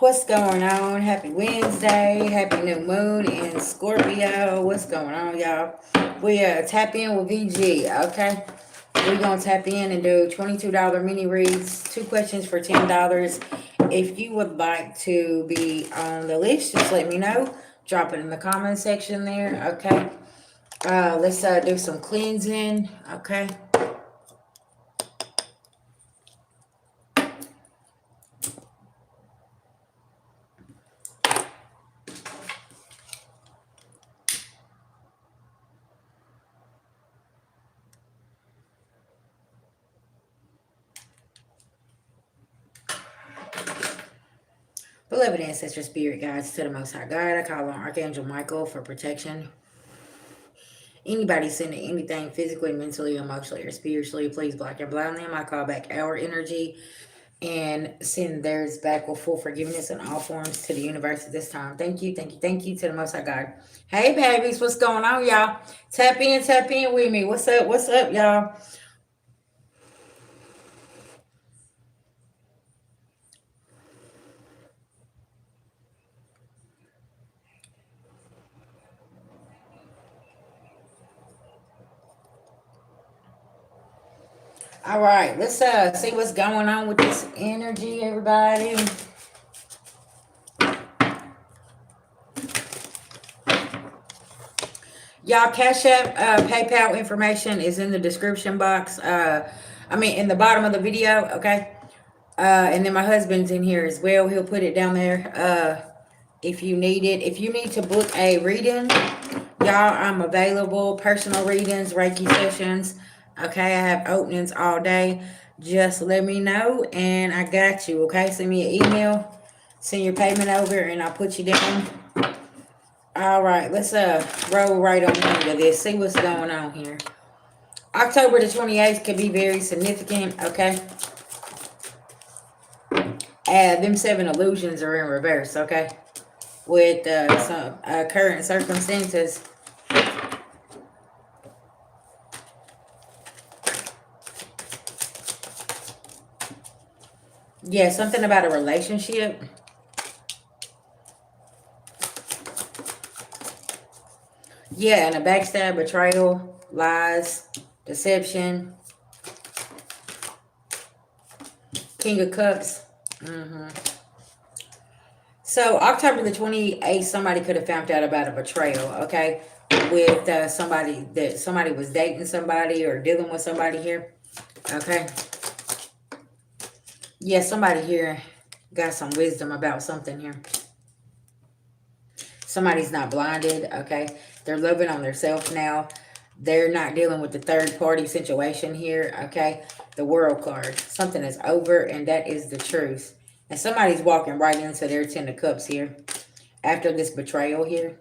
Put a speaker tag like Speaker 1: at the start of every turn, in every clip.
Speaker 1: What's going on? Happy Wednesday. Happy new moon in Scorpio. What's going on, y'all? We tap in with VG, okay? We're going to tap in and do $22 mini reads. 2 questions for $10. If you would like to be on the list, just let me know. Drop it in the comment section there, okay? Let's do some cleansing, okay? Beloved ancestor spirit guides to the Most High God, I call on Archangel Michael for protection. Anybody sending anything physically, mentally, emotionally, or spiritually, please block and blind them. I call back our energy and send theirs back with full forgiveness in all forms to the universe at this time. Thank you, thank you, thank you to the Most High God. Hey, babies, what's going on, y'all? Tap in with me. What's up, y'all? All right, let's see what's going on with this energy, everybody. Y'all, Cash App, PayPal information is in the description box. In the bottom of the video, okay? And then my husband's in here as well. He'll put it down there if you need it. If you need to book a reading, y'all, I'm available. Personal readings, Reiki sessions. Okay, I have openings all day. Just let me know and I got you, okay? Send me an email. Send your payment over and I'll put you down. All right, let's roll right on into this. See what's going on here. October the 28th could be very significant, okay? Them 7 illusions are in reverse, okay? With some current circumstances. Yeah, something about a relationship. Yeah, and a backstab, betrayal, lies, deception. King of Cups. So October the 28th, somebody could have found out about a betrayal, okay? With somebody was dating somebody or dealing with somebody here, okay? Yeah, somebody here got some wisdom about something here. Somebody's not blinded, okay? They're loving on themselves now. They're not dealing with the third party situation here, okay? The World card. Something is over and that is the truth. And somebody's walking right into their 10 of Cups here after this betrayal here.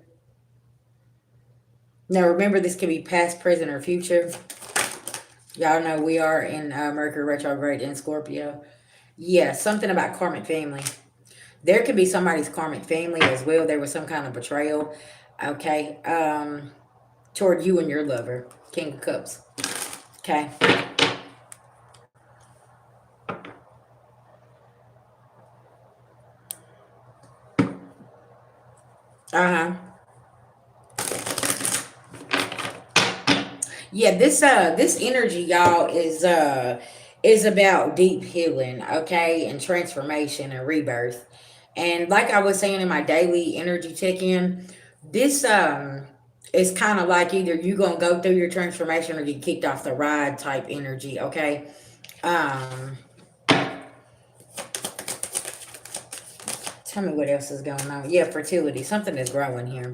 Speaker 1: Now, remember, this could be past, present, or future. Y'all know we are in Mercury retrograde in Scorpio. Yeah, something about karmic family. There could be somebody's karmic family as well. There was some kind of betrayal, okay, toward you and your lover. King of Cups, okay. Uh-huh. Yeah, this energy, y'all, is about deep healing, okay, and transformation and rebirth. And like I was saying in my daily energy check-in, this is kind of like either you gonna go through your transformation or get kicked off the ride type energy, okay? Um, Tell me what else is going on. Yeah, fertility. Something is growing here.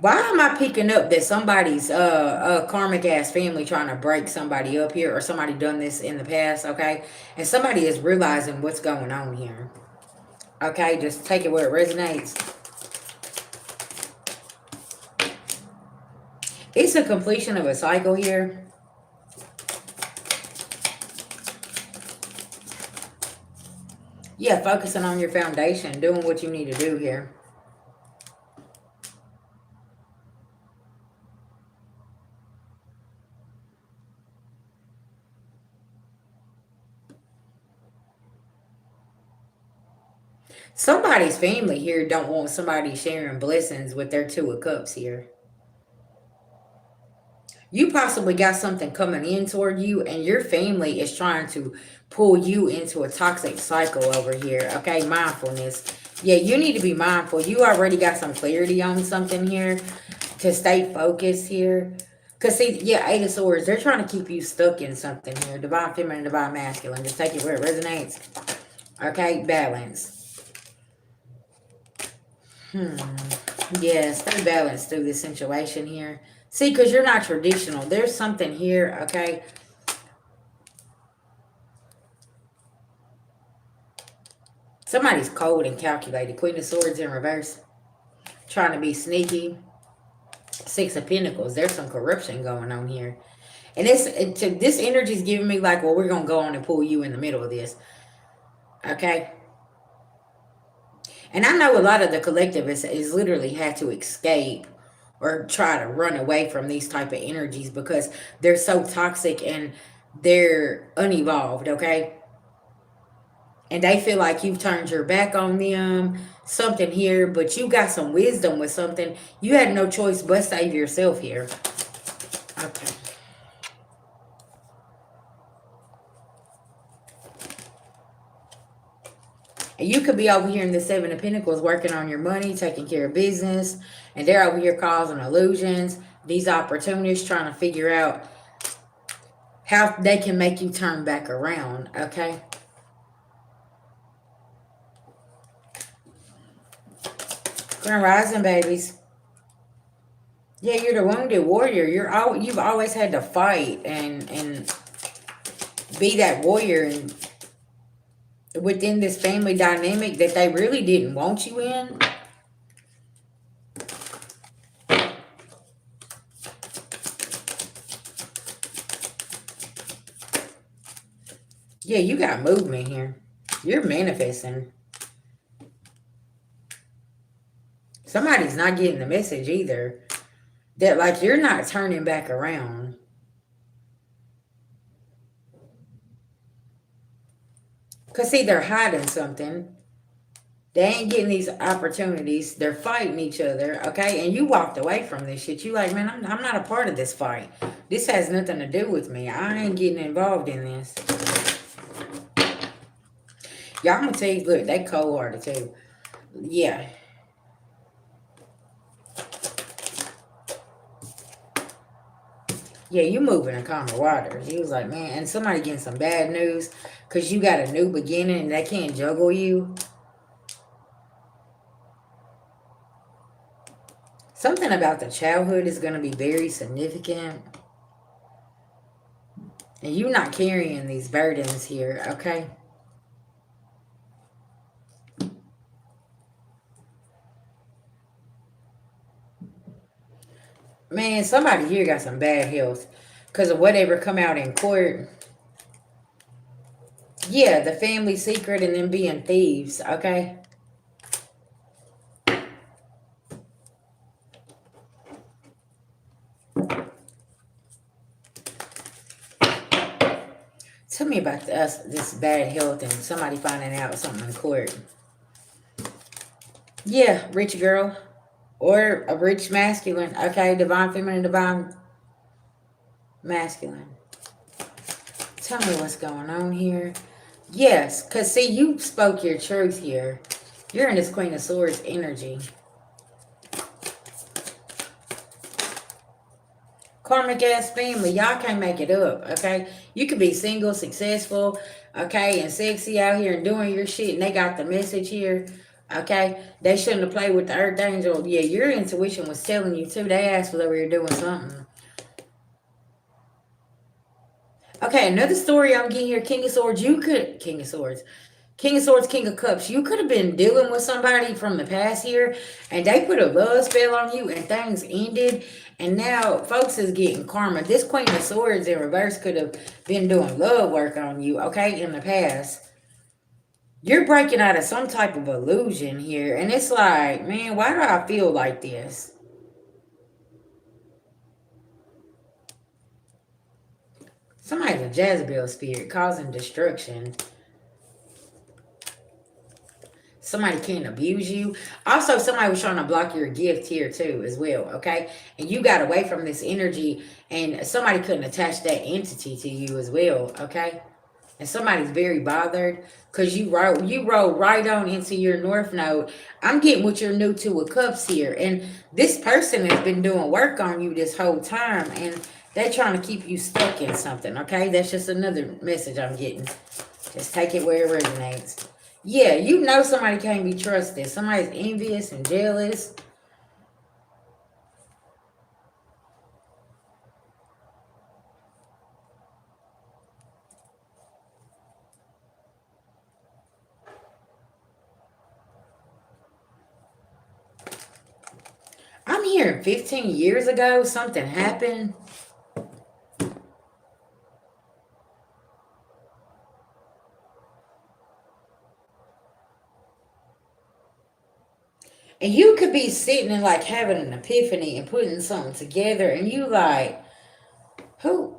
Speaker 1: Why am I picking up that somebody's karmic ass family trying to break somebody up here, or somebody done this in the past, okay? And somebody is realizing what's going on here. Okay, just take it where it resonates. It's a completion of a cycle here. Yeah, focusing on your foundation, doing what you need to do here. Somebody's family here don't want somebody sharing blessings with their Two of Cups here. You possibly got something coming in toward you, and your family is trying to pull you into a toxic cycle over here. Okay, mindfulness. Yeah, you need to be mindful. You already got some clarity on something here to stay focused here. Because, see, yeah, Eight of Swords, they're trying to keep you stuck in something here. Divine Feminine, Divine Masculine. Just take it where it resonates. Okay, balance. Yeah, stay balanced through this situation here. See, because you're not traditional. There's something here, okay? Somebody's cold and calculated. Queen of Swords in reverse. Trying to be sneaky. Six of Pentacles. There's some corruption going on here. And this energy is giving me like, well, we're going to go on and pull you in the middle of this. Okay? And I know a lot of the collective is literally had to escape or try to run away from these type of energies because they're so toxic and they're unevolved, okay? And they feel like you've turned your back on them, something here, but you got some wisdom with something. You had no choice but save yourself here. Okay. And you could be over here in the Seven of Pentacles working on your money, taking care of business, and they're over here causing illusions. These opportunists trying to figure out how they can make you turn back around, okay? Grand Rising, babies. Yeah, you're the wounded warrior. You've always had to fight and be that warrior and within this family dynamic that they really didn't want you in. Yeah, you got movement here. You're manifesting. Somebody's not getting the message either. That like you're not turning back around. Because see, they're hiding something. They ain't getting these opportunities. They're fighting each other, okay? And you walked away from this shit. You like, man, I'm not a part of this fight. This has nothing to do with me. I ain't getting involved in this. Y'all, I'm going to tell you, look, they cold-hearted too. Yeah. Yeah, you moving in calmer waters. He was like, man, and somebody getting some bad news because you got a new beginning and they can't juggle you. Something about the childhood is going to be very significant. And you're not carrying these burdens here, okay? Man, somebody here got some bad health because of whatever come out in court. Yeah, the family secret and them being thieves, okay? Tell me about this bad health and somebody finding out something in court. Yeah, rich girl. Or a rich masculine. Okay, divine feminine, divine masculine. Tell me what's going on here. Yes, because see, you spoke your truth here. You're in this Queen of Swords energy. Karmic ass family, y'all can't make it up, okay? You could be single, successful, okay, and sexy out here and doing your shit, and they got the message here, okay? They shouldn't have played with the Earth Angel. Yeah, your intuition was telling you too. They asked was over here doing something. Okay, another story I'm getting here. King of Swords, King of Swords, King of Cups. You could have been dealing with somebody from the past here, and they put a love spell on you, and things ended. And now folks is getting karma. This Queen of Swords in reverse could have been doing love work on you, okay, in the past. You're breaking out of some type of illusion here. And it's like, man, why do I feel like this? Somebody's a Jezebel spirit causing destruction. Somebody can't abuse you. Also, somebody was trying to block your gift here too, as well. Okay, and you got away from this energy, and somebody couldn't attach that entity to you as well. Okay, and somebody's very bothered because you roll right on into your north node. I'm getting what you're new to with cups here, and this person has been doing work on you this whole time, and they're trying to keep you stuck in something. Okay, that's just another message I'm getting. Just take it where it resonates. Yeah, you know somebody can't be trusted. Somebody's envious and jealous. I'm hearing 15 years ago something happened. And you could be sitting and like having an epiphany and putting something together, and you like, who?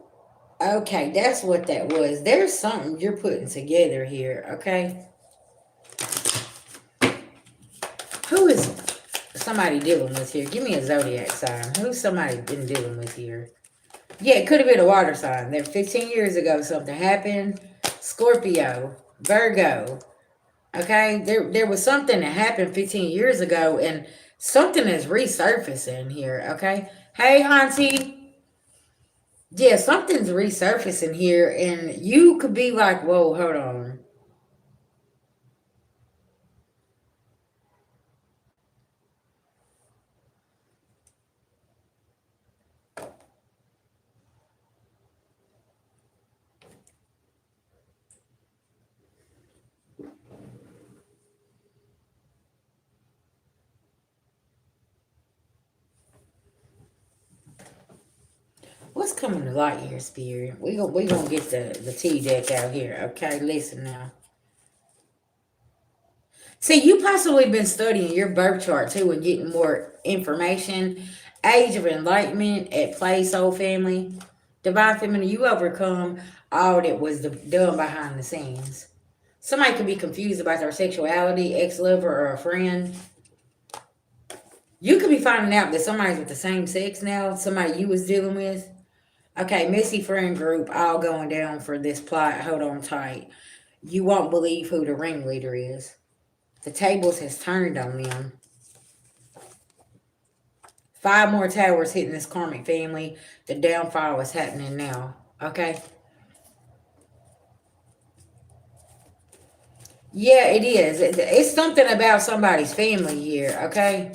Speaker 1: Okay, that's what that was. There's something you're putting together here, okay? Who is somebody dealing with here? Give me a zodiac sign. Who's somebody been dealing with here? Yeah, it could have been a water sign. There 15 years ago something happened. Scorpio, Virgo. Okay? There was something that happened 15 years ago, and something is resurfacing here, okay? Hey, Auntie. Yeah, something's resurfacing here, and you could be like, whoa, hold on. What's coming to light here, Spirit? We gonna get the tea deck out here, okay? Listen now. See, you possibly been studying your birth chart too and getting more information. Age of enlightenment at play, soul family. Divine feminine, you overcome all that was done behind the scenes. Somebody could be confused about their sexuality, ex-lover, or a friend. You could be finding out that somebody's with the same sex now, somebody you was dealing with. Okay, messy friend group all going down for this plot. Hold on tight. You won't believe who the ringleader is. The tables has turned on them. 5 more towers hitting this karmic family. The downfall is happening now. Okay? Yeah, it is. It's something about somebody's family here. Okay?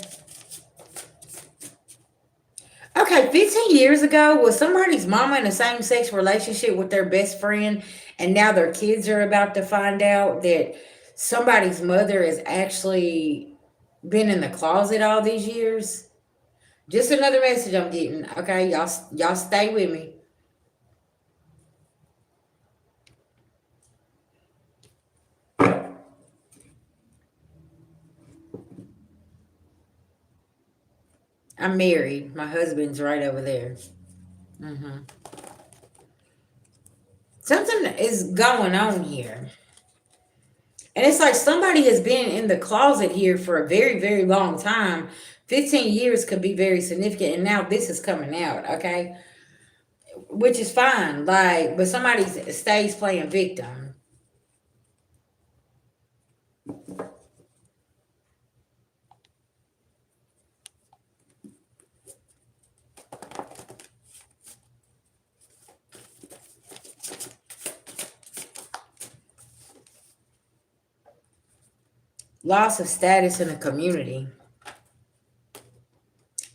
Speaker 1: Okay, 15 years ago, was somebody's mama in a same-sex relationship with their best friend, and now their kids are about to find out that somebody's mother has actually been in the closet all these years? Just another message I'm getting. Okay, y'all stay with me. I'm married. My husband's right over there. Mm-hmm. Something is going on here. And it's like somebody has been in the closet here for a very, very long time. 15 years could be very significant. And now this is coming out, okay? Which is fine. Like, but somebody stays playing victim. Loss of status in the community.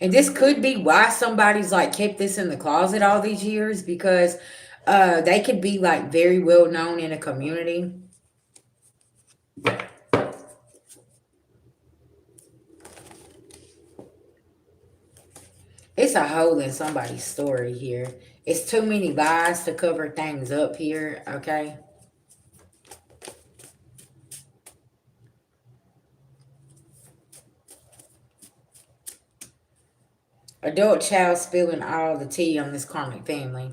Speaker 1: And this could be why somebody's like kept this in the closet all these years, because they could be like very well known in a community. It's a hole in somebody's story here. It's too many lies to cover things up here, okay? Adult child spilling all the tea on this karmic family.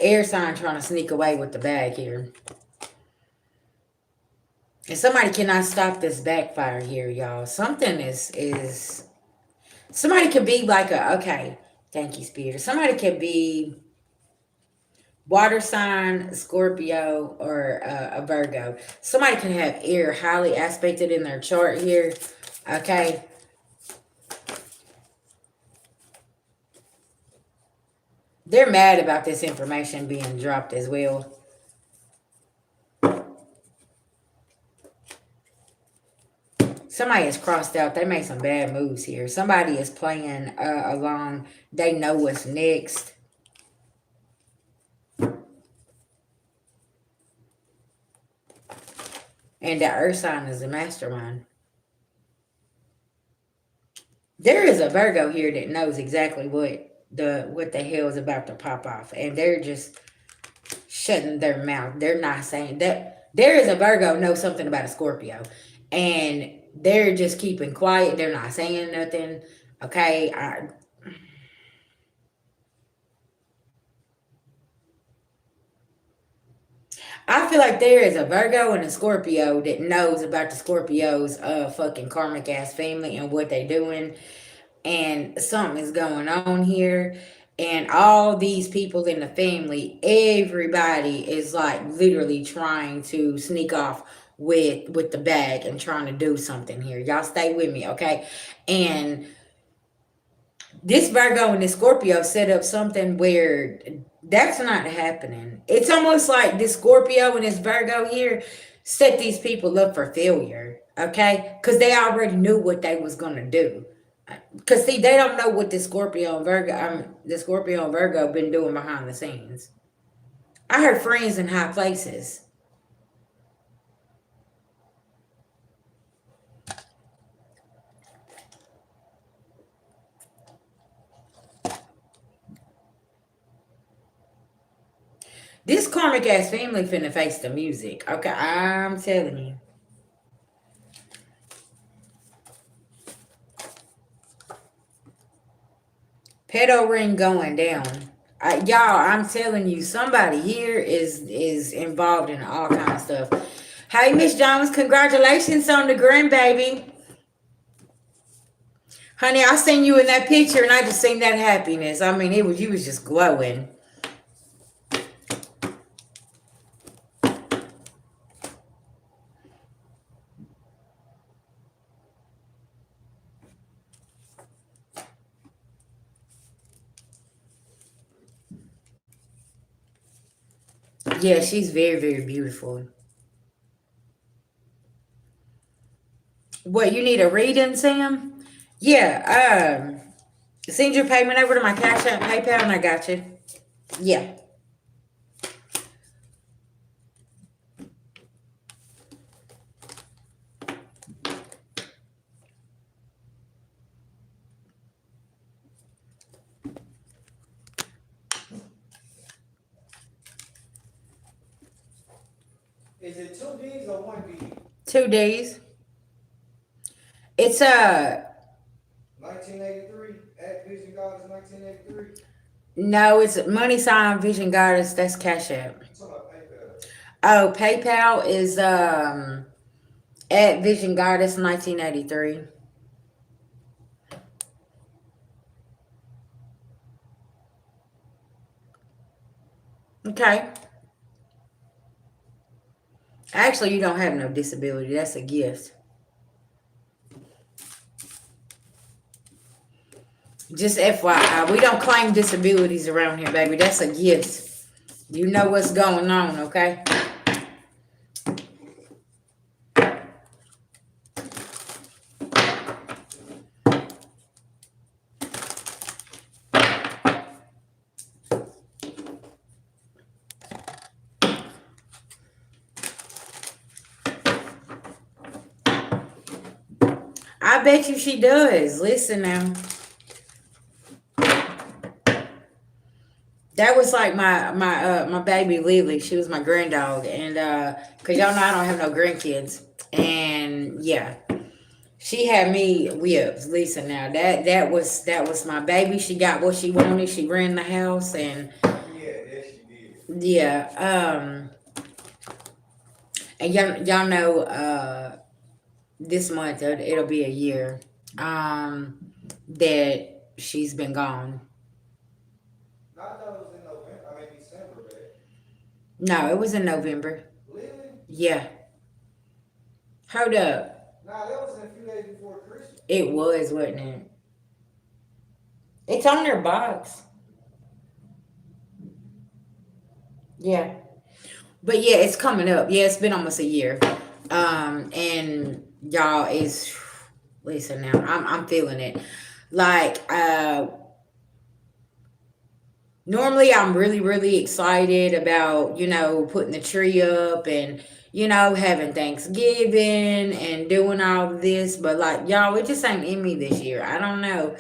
Speaker 1: air sign trying to sneak away with the bag here. And somebody cannot stop this backfire here, y'all. Something is somebody could be like okay, thank you, Spirit. Somebody could be water sign, Scorpio, or a Virgo. Somebody can have air highly aspected in their chart here. Okay. They're mad about this information being dropped as well. Somebody is crossed out. They made some bad moves here. Somebody is playing along. They know what's next. And the earth sign is the mastermind. There is a Virgo here that knows exactly what the hell is about to pop off. And they're just shutting their mouth. They're not saying that. There is a Virgo knows something about a Scorpio. And they're just keeping quiet. They're not saying nothing. Okay. I feel like there is a Virgo and a Scorpio that knows about the Scorpio's fucking karmic ass family and what they doing. And something is going on here. And all these people in the family, everybody is like literally trying to sneak off with the bag and trying to do something here. Y'all stay with me, okay? And this Virgo and this Scorpio set up something where that's not happening. It's almost like this Scorpio and this Virgo here set these people up for failure, okay? Because they already knew what they was going to do. Because, see, they don't know what the Scorpio and Virgo been doing behind the scenes. I heard friends in high places. This karmic ass family finna face the music. Okay, I'm telling you. Pedo ring going down. Y'all, I'm telling you, somebody here is involved in all kind of stuff. Hey, Miss Jones, congratulations on the grandbaby. Honey, I seen you in that picture and I just seen that happiness. I mean, you was just glowing. Yeah, she's very, very beautiful. What, you need a reading, Sam? Yeah, send your payment over to my Cash App, PayPal, and I got you. Yeah.
Speaker 2: Is it 2 D's or 1 D?
Speaker 1: 2 D's. It's
Speaker 2: 1983 at Vision Goddess 1983.
Speaker 1: no, it's money sign Vision Goddess. That's Cash App.
Speaker 2: I'm talking about PayPal.
Speaker 1: Oh, PayPal is at Vision Goddess 1983. Okay. Actually, you don't have no disability. That's a gift. Just FYI, we don't claim disabilities around here, baby. That's a gift. You know what's going on, okay? I bet you she does. Listen now. That was like my baby Lily. She was my granddog, and cause y'all know I don't have no grandkids, and yeah, she had me whipped. Listen now, that was my baby. She got what she wanted. She ran the house, and
Speaker 2: Yeah, yes, she did.
Speaker 1: Yeah. And y'all know this month it'll be a year that she's been gone.
Speaker 2: Not thought it was in November, I mean December, but
Speaker 1: No, it was in November.
Speaker 2: really?
Speaker 1: Yeah. Hold up.
Speaker 2: Nah, that was in a few days before Christmas.
Speaker 1: It was, wasn't it? It's on their box. Yeah. But yeah, it's coming up. Yeah, it's been almost a year. And y'all is listen now. I'm feeling it. Like normally I'm really really excited about, putting the tree up and having Thanksgiving and doing all of this, but like y'all, it just ain't in me this year. I don't know.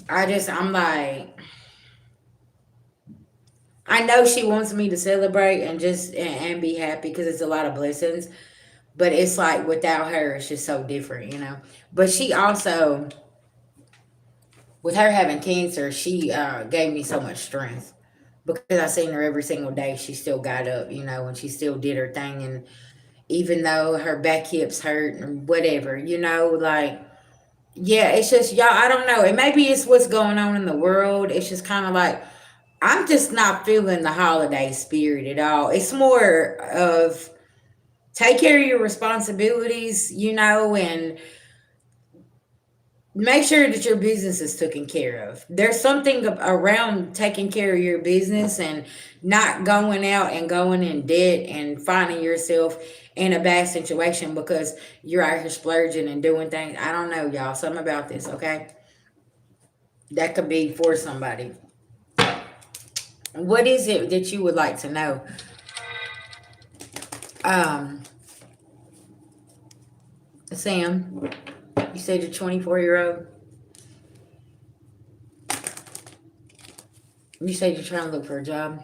Speaker 1: I'm like, I know she wants me to celebrate and just and be happy because it's a lot of blessings, but it's like without her it's just so different. But she also, with her having cancer, she gave me so much strength because I seen her every single day. She still got up, and she still did her thing. And even though her back hips hurt and whatever, like, yeah, it's just, y'all, I don't know. And maybe it's what's going on in the world. It's just kind of like, I'm just not feeling the holiday spirit at all. It's more of take care of your responsibilities, and make sure that your business is taken care of. There's something around taking care of your business and not going out and going in debt and finding yourself in a bad situation because you're out here splurging and doing things. I don't know, y'all. Something about this, okay? That could be for somebody. What is it that you would like to know? Um, Sam, you said you're 24-year-old. You said you're trying to look for a job.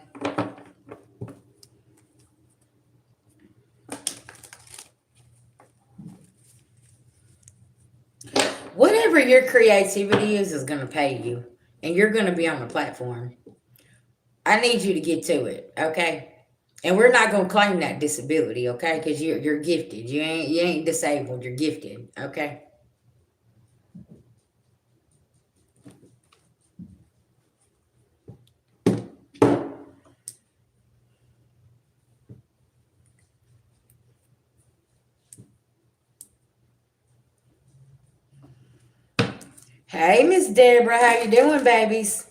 Speaker 1: Whatever your creativity is going to pay you, and you're going to be on the platform. I need you to get to it, okay? And we're not going to claim that disability, okay? Because you're gifted. You ain't disabled. You're gifted, okay? Hey, Miss Deborah, how you doing, babies?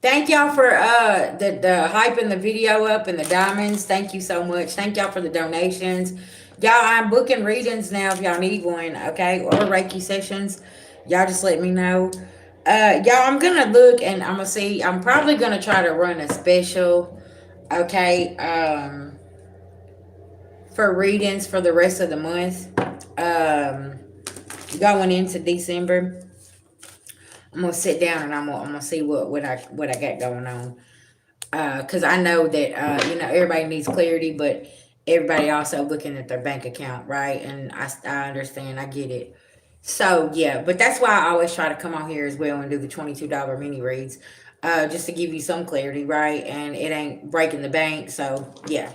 Speaker 1: Thank y'all for the hyping the video up and the diamonds. Thank you so much. Thank y'all for the donations. Y'all, I'm booking readings now if y'all need one, okay? Or Reiki sessions. Y'all just let me know. Y'all, I'm gonna look and I'm gonna see. I'm probably gonna try to run a special, okay, for readings for the rest of the month. Um, Going into December. I'm gonna sit down and I'm gonna see what I got going on. Because I know that everybody needs clarity, but everybody also looking at their bank account, right? And I understand, I get it. So yeah, but that's why I always try to come on here as well and do the $22 mini reads, just to give you some clarity, right? And it ain't breaking the bank, so yeah.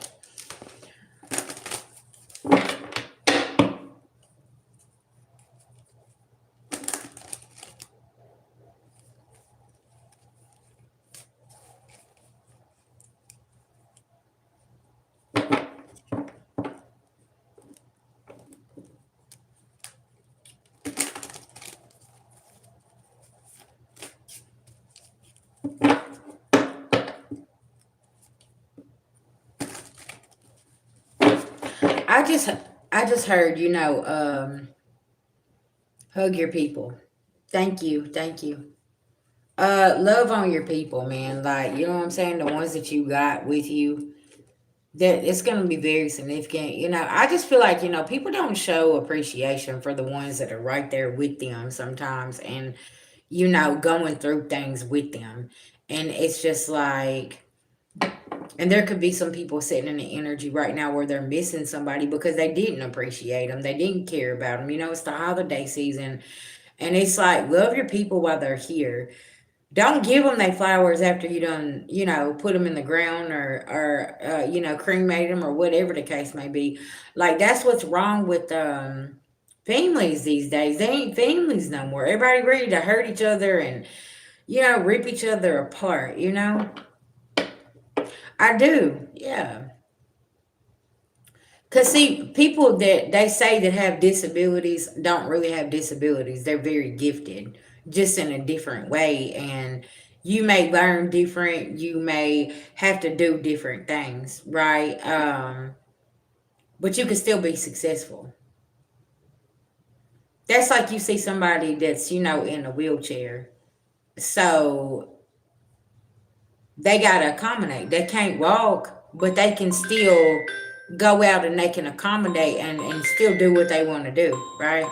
Speaker 1: I just I just heard, hug your people. Thank you, thank you. Love on your people, man. Like, you know what I'm saying? The ones that you got with you, that it's going to be very significant. I just feel like, people don't show appreciation for the ones that are right there with them sometimes and, going through things with them. And it's just like, and there could be some people sitting in the energy right now where they're missing somebody because they didn't appreciate them. They didn't care about them. It's the holiday season. And it's like, love your people while they're here. Don't give them their flowers after you done, put them in the ground, or cremate them, or whatever the case may be. Like, that's what's wrong with families these days. They ain't families no more. Everybody ready to hurt each other and, rip each other apart. I do, yeah. Because, see, people that they say that have disabilities don't really have disabilities. They're very gifted, just in a different way. And you may learn different. You may have to do different things, right? But you can still be successful. That's like you see somebody that's, in a wheelchair. So they got to accommodate. They can't walk, but they can still go out and they can accommodate and still do what they want to do, right?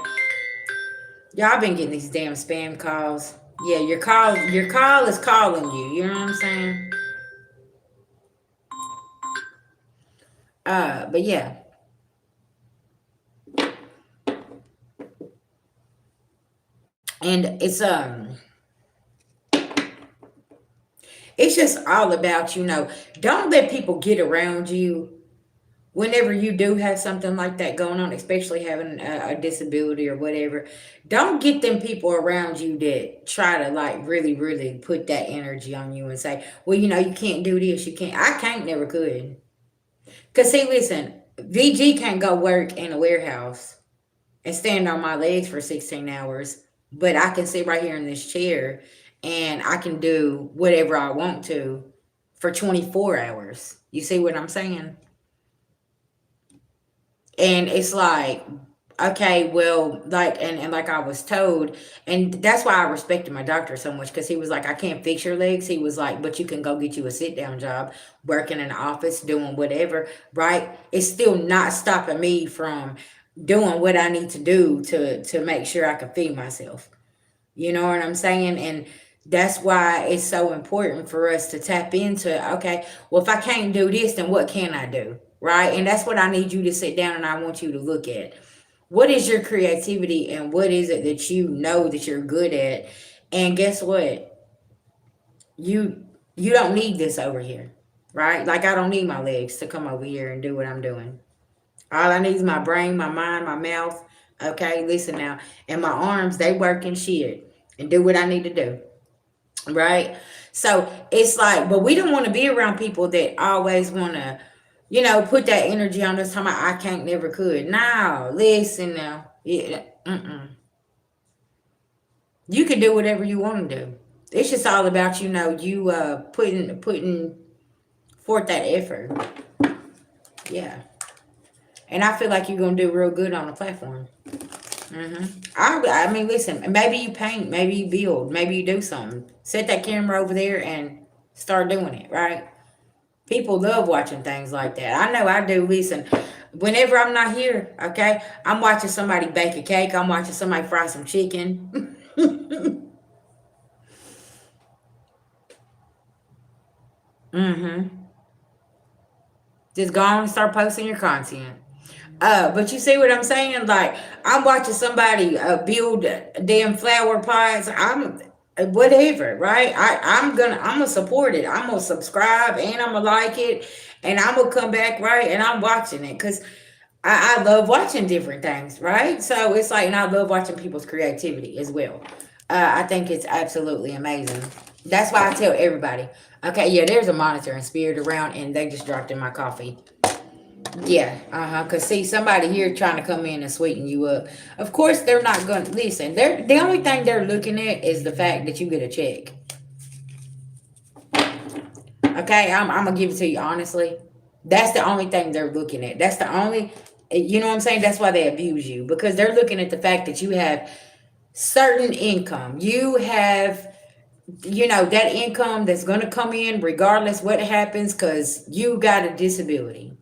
Speaker 1: Y'all been getting these damn spam calls. Yeah, your call is calling you. You know what I'm saying? But yeah, and it's just all about, don't let people get around you whenever you do have something like that going on, especially having a disability or whatever. Don't get them people around you that try to, like, really, really put that energy on you and say, well, you can't do this, you can't. I can't, never could. Because, see, listen, VG can't go work in a warehouse and stand on my legs for 16 hours, but I can sit right here in this chair and I can do whatever I want to for 24 hours. You see what I'm saying? And it's like, okay, well, like, and like I was told, and that's why I respected my doctor so much, because he was like, I can't fix your legs. He was like, but you can go get you a sit down job, working in the office, doing whatever, right? It's still not stopping me from doing what I need to do to make sure I can feed myself. You know what I'm saying? And that's why it's so important for us to tap into, okay, well, if I can't do this, then what can I do? Right? And that's what I need you to sit down and I want you to look at. What is your creativity and what is it that you know that you're good at? And guess what? You don't need this over here. Right? Like, I don't need my legs to come over here and do what I'm doing. All I need is my brain, my mind, my mouth. Okay, listen now. And my arms, they work and shit and do what I need to do. Right? So it's like, but we don't want to be around people that always want to, put that energy on us, talking about, I can't, never could. No, listen now. Yeah, you can do whatever you want to do. It's just all about, you putting forth that effort. Yeah. And I feel like you're gonna do real good on the platform. I mean, listen. Maybe you paint. Maybe you build. Maybe you do something. Set that camera over there and start doing it. Right? People love watching things like that. I know I do. Listen, whenever I'm not here, okay, I'm watching somebody bake a cake. I'm watching somebody fry some chicken. mm-hmm. Just go on and start posting your content. But you see what I'm saying? Like, I'm watching somebody build damn flower pots. I'm whatever, right? I'm gonna support it. I'm gonna subscribe and I'm gonna like it, and I'm gonna come back, right? And I'm watching it because I love watching different things, right? So it's like, and I love watching people's creativity as well. I think it's absolutely amazing. That's why I tell everybody, okay, yeah, there's a monitoring spirit around, and they just dropped in my coffee. Yeah, Cause, see, somebody here trying to come in and sweeten you up. Of course, they're not gonna listen. They're the only thing they're looking at is the fact that you get a check. Okay, I'm gonna give it to you honestly. That's the only thing they're looking at. That's the only, you know what I'm saying? That's why they abuse you, because they're looking at the fact that you have certain income. You have, that income that's gonna come in regardless what happens, cause you got a disability.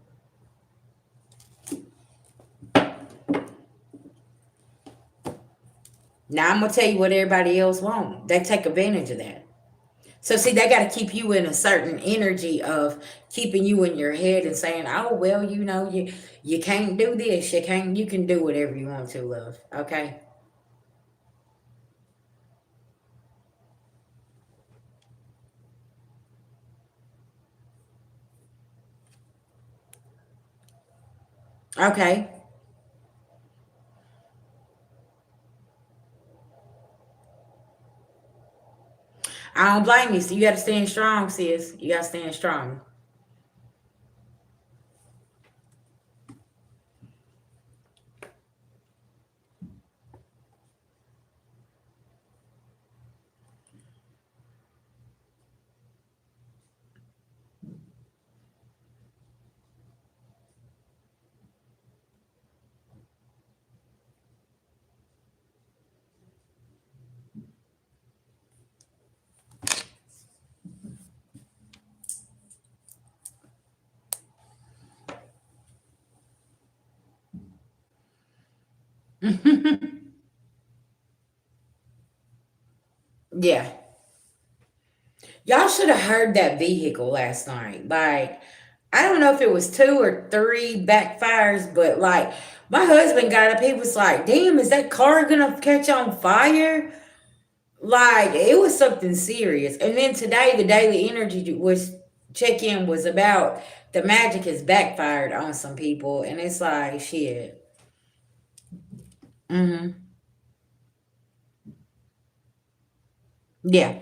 Speaker 1: Now I'm gonna tell you what everybody else won't. They take advantage of that. So, see, they got to keep you in a certain energy of keeping you in your head and saying, "Oh well, you can't do this. You can do whatever you want to, love." Okay. Okay. I don't blame you. So you got to stand strong, sis. You got to stand strong. Yeah. Y'all should have heard that vehicle last night. Like, I don't know if it was two or three backfires, but like, my husband got up. He was like, damn, is that car gonna catch on fire? Like, it was something serious. And then today, the daily energy was check in was about the magic has backfired on some people. And it's like, shit. Mm-hmm. Yeah.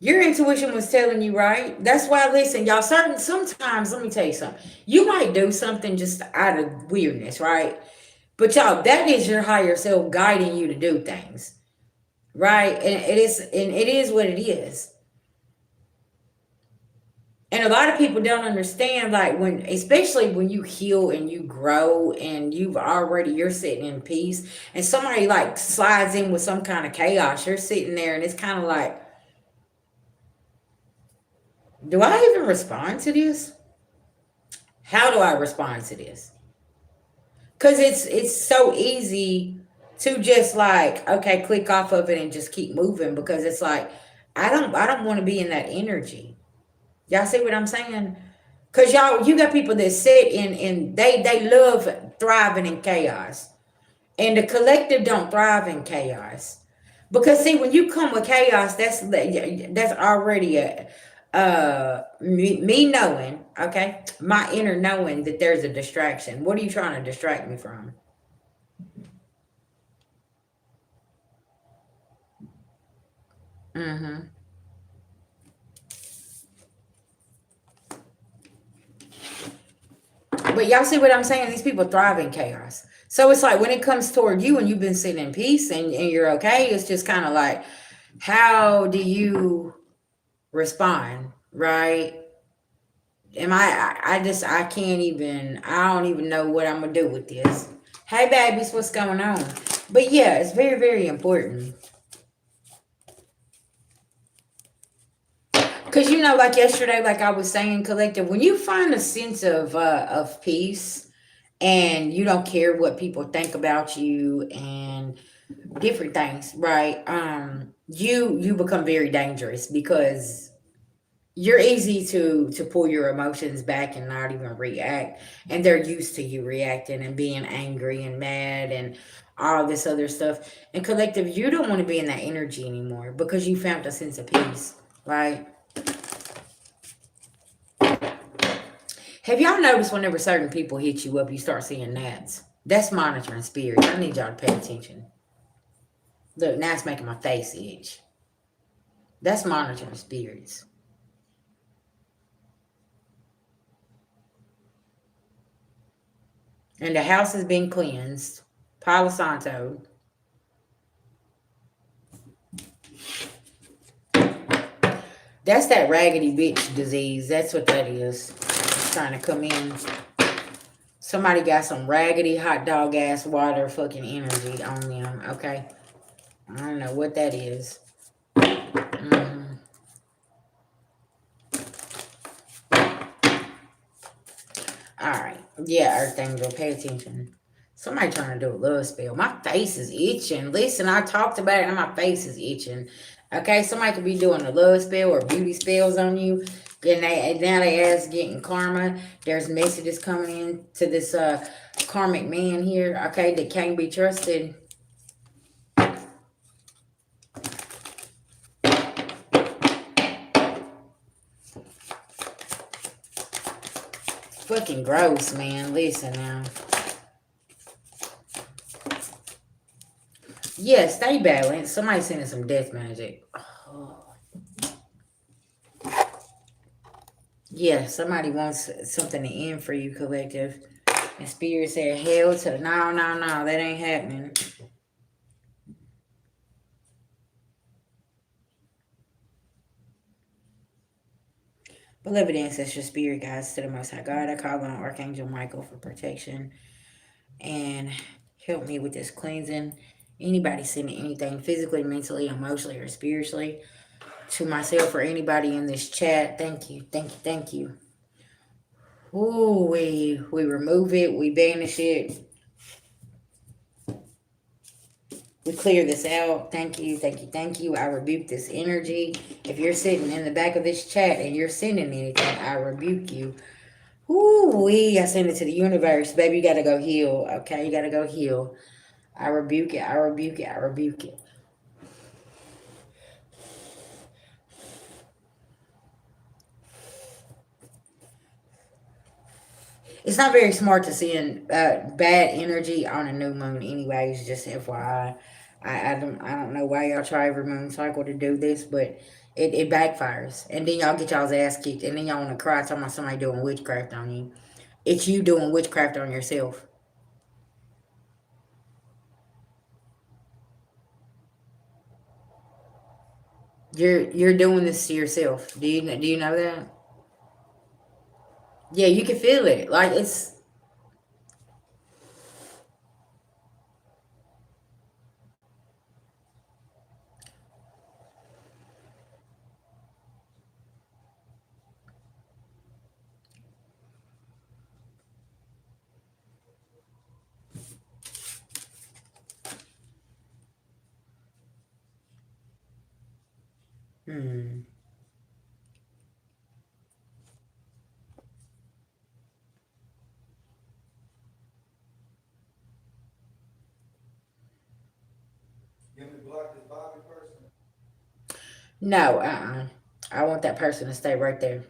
Speaker 1: Your intuition was telling you right. That's why, listen, y'all. Certain sometimes, let me tell you something. You might do something just out of weirdness, right? But y'all, that is your higher self guiding you to do things, right? And it is what it is. And a lot of people don't understand, like when, especially when you heal and you grow and you're sitting in peace, and somebody like slides in with some kind of chaos. You're sitting there, and it's kind of like, do I even respond to this? How do I respond to this? Because it's so easy to just like, okay, click off of it and just keep moving, because it's like, I don't want to be in that energy. Y'all see what I'm saying? Because y'all, you got people that sit in they love thriving in chaos, and the collective don't thrive in chaos. Because see, when you come with chaos, that's already a me knowing, okay, my inner knowing that there's a distraction. What are you trying to distract me from? Mm-hmm. But y'all see what I'm saying? These people thrive in chaos. So it's like when it comes toward you and you've been sitting in peace and you're okay, it's just kind of like, how do you respond, right? I can't even, I don't even know what I'm gonna do with this. Hey babies, what's going on? But yeah, it's very, very important. Because like yesterday, like I was saying, collective, when you find a sense of peace, and you don't care what people think about you and different things, right? You become very dangerous, because you're easy to pull your emotions back and not even react, and they're used to you reacting and being angry and mad and all this other stuff. And collective, you don't want to be in that energy anymore, because you found a sense of peace, right? Have y'all noticed whenever certain people hit you up, you start seeing gnats? That's monitoring spirits. I need y'all to pay attention. Look, now it's making my face itch. That's monitoring spirits. And the house has been cleansed. Palo Santo. That's that raggedy bitch disease. That's what that is. It's trying to come in. Somebody got some raggedy hot dog ass water fucking energy on them, okay? I don't know what that is. Mm-hmm. Alright. Yeah, Earth Angel, pay attention. Somebody trying to do a love spell. My face is itching. Listen, I talked about it and my face is itching. Okay, somebody could be doing a love spell or beauty spells on you. And now they ask getting karma. There's messages coming in to this karmic man here, okay, that can't be trusted. Fucking gross, man. Listen now. Yeah, stay balanced. Somebody sending some death magic. Yeah, somebody wants something to end for you, collective. And Spirit said, hell to the no, no, no, that ain't happening. Beloved ancestor, spirit guides to the Most High God, I call on Archangel Michael for protection and help me with this cleansing. Anybody sending anything physically, mentally, emotionally, or spiritually to myself or anybody in this chat, thank you, thank you, thank you. Ooh, we remove it, we banish it, we clear this out. Thank you, thank you, thank you. I rebuke this energy. If you're sitting in the back of this chat and you're sending anything, I rebuke you. Ooh, I send it to the universe. Baby, you gotta go heal. Okay, you gotta go heal. I rebuke it, I rebuke it, I rebuke it. It's not very smart to send bad energy on a new moon, anyways. Just FYI, I don't know why y'all try every moon cycle to do this, but it backfires, and then y'all get y'all's ass kicked, and then y'all want to cry talking about somebody doing witchcraft on you. It's you doing witchcraft on yourself. You're doing this to yourself. Do you know that? Yeah, you can feel it. Like it's hmm.
Speaker 2: You want me to block this Bobby person?
Speaker 1: No, I want that person to stay right there.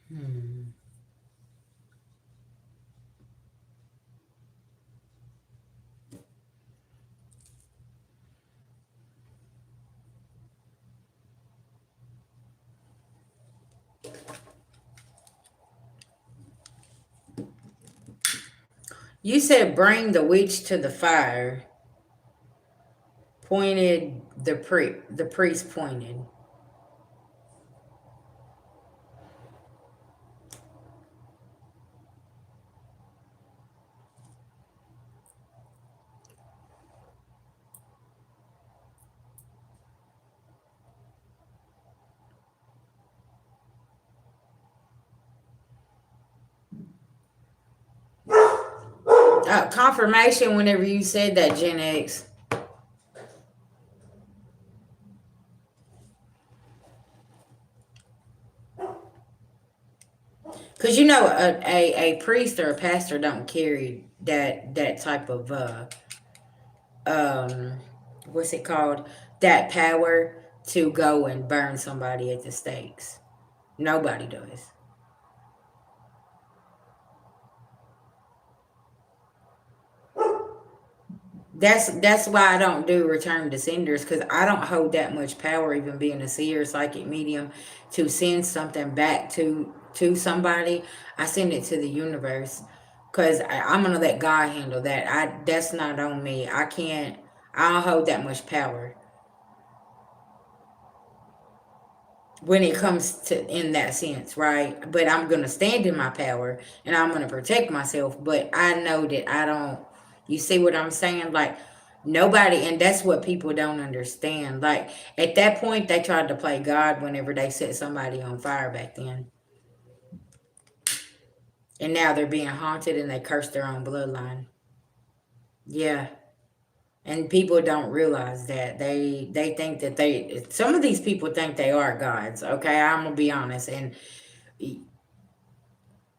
Speaker 1: Hmm. You said bring the witch to the fire. Pointed the priest pointed. Confirmation whenever you said that, Gen X. Because you know a priest or a pastor don't carry that type of um what's it called, that power to go and burn somebody at the stakes. Nobody does. That's why I don't do return to senders, because I don't hold that much power, even being a seer psychic medium, to send something back to somebody. I send it to the universe, because I'm gonna let God handle that. That's not on me. I don't hold that much power when it comes to in that sense, right? But I'm gonna stand in my power and I'm gonna protect myself. But I know that I don't. You see what I'm saying? Like nobody, and that's what people don't understand. Like at that point, they tried to play God whenever they set somebody on fire back then, and now they're being haunted and they curse their own bloodline. Yeah. And people don't realize that they think that they some of these people think they are gods. Okay, I'm gonna be honest, and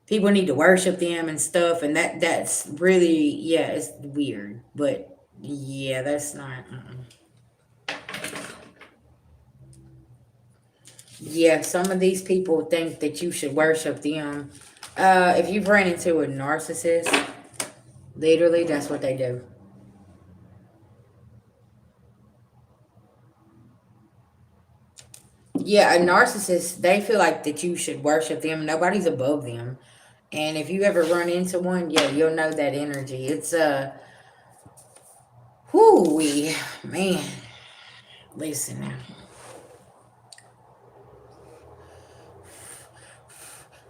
Speaker 1: people need to worship them and stuff, and that's really, yeah, it's weird, but Yeah, that's not. Yeah, some of these people think that you should worship them. If you've ran into a narcissist, literally, that's what they do. Yeah, a narcissist, they feel like that you should worship them. Nobody's above them. And if you ever run into one, yeah, you'll know that energy. It's whoo wee, man. Listen now.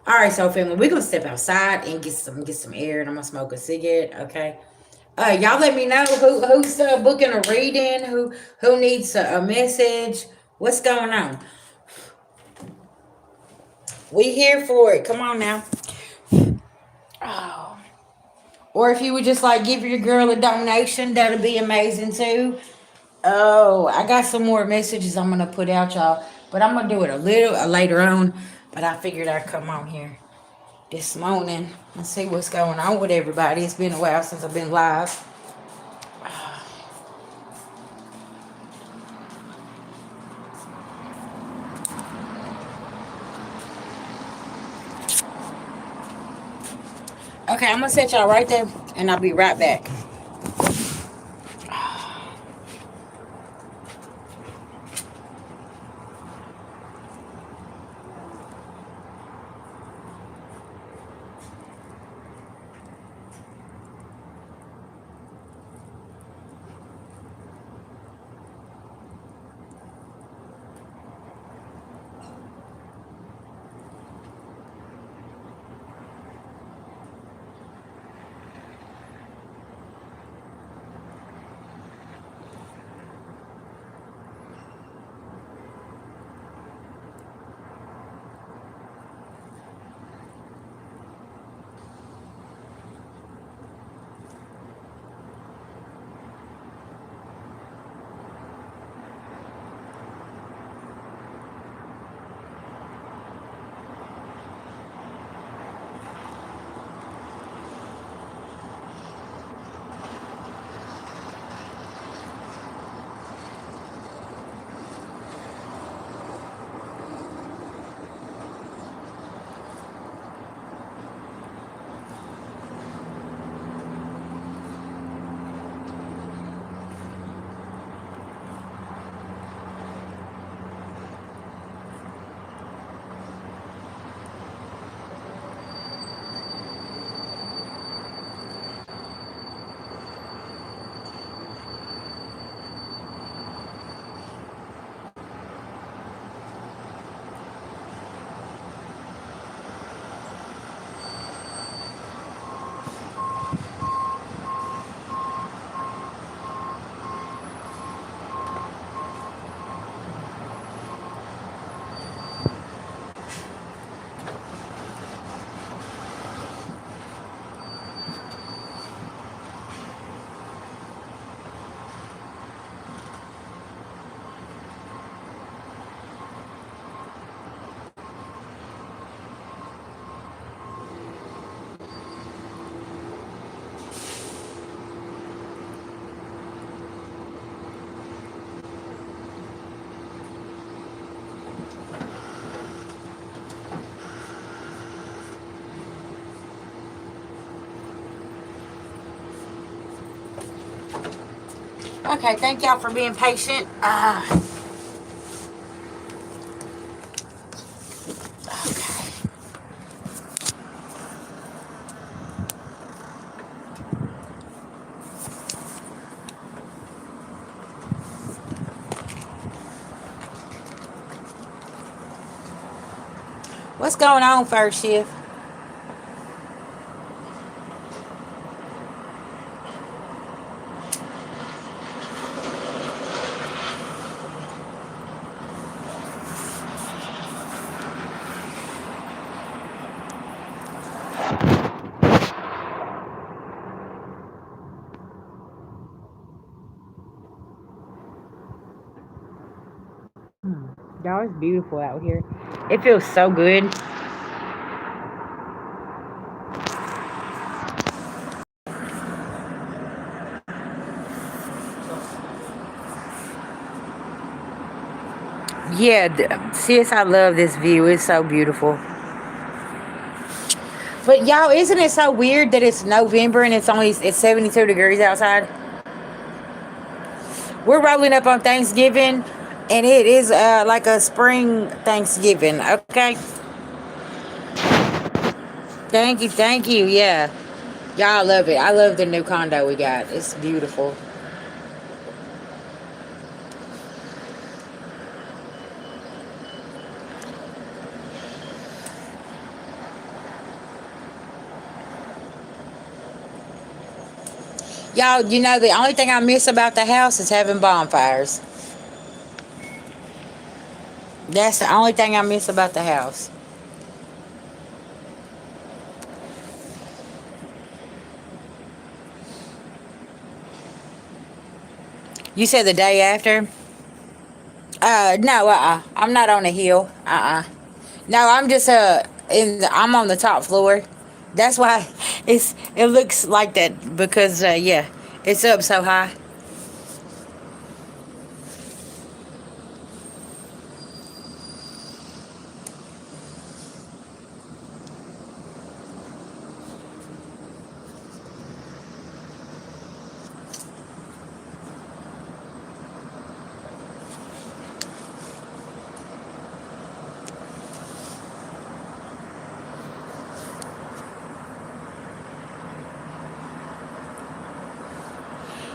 Speaker 1: All right, so family, we're gonna step outside and get some air, and I'm gonna smoke a cigarette. Okay. Y'all let me know who's booking a reading, who needs a message. What's going on? We here for it. Come on now. Oh. Or if you would just like give your girl a donation, that'll be amazing too. Oh, I got some more messages I'm gonna put out, y'all. But I'm gonna do it a little later on. But I figured I'd come on here this morning and see what's going on with everybody. It's been a while since I've been live. Okay, I'm gonna set y'all right there, and I'll be right back. Okay, thank y'all for being patient. Okay. What's going on, first shift? Y'all, it's beautiful out here. It feels so good. Yeah, sis, I love this view. It's so beautiful. But y'all, isn't it so weird that it's November and it's 72 degrees outside? We're rolling up on Thanksgiving, and it is like a spring Thanksgiving. Okay, thank you, thank you. Yeah, y'all love it. I love the new condo we got. It's beautiful. Y'all, you know the only thing I miss about the house is having bonfires. That's the only thing I miss about the house. You said the day after? No, I'm not on the hill. No, I'm just I'm on the top floor. That's why it looks like that because yeah, it's up so high.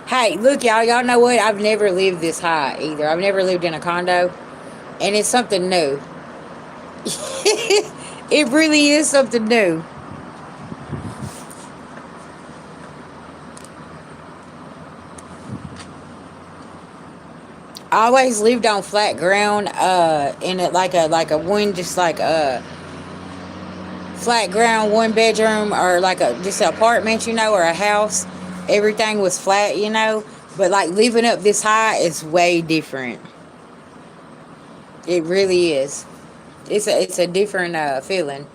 Speaker 1: Hey, look, y'all know what? I've never lived this high either. I've never lived in a condo, and it's something new. It really is something new. I always lived on flat ground, in it like a one just like a flat ground, one bedroom, or like a just an apartment, or a house. Everything was flat, but like living up this high is way different. It really is. It's a different feeling.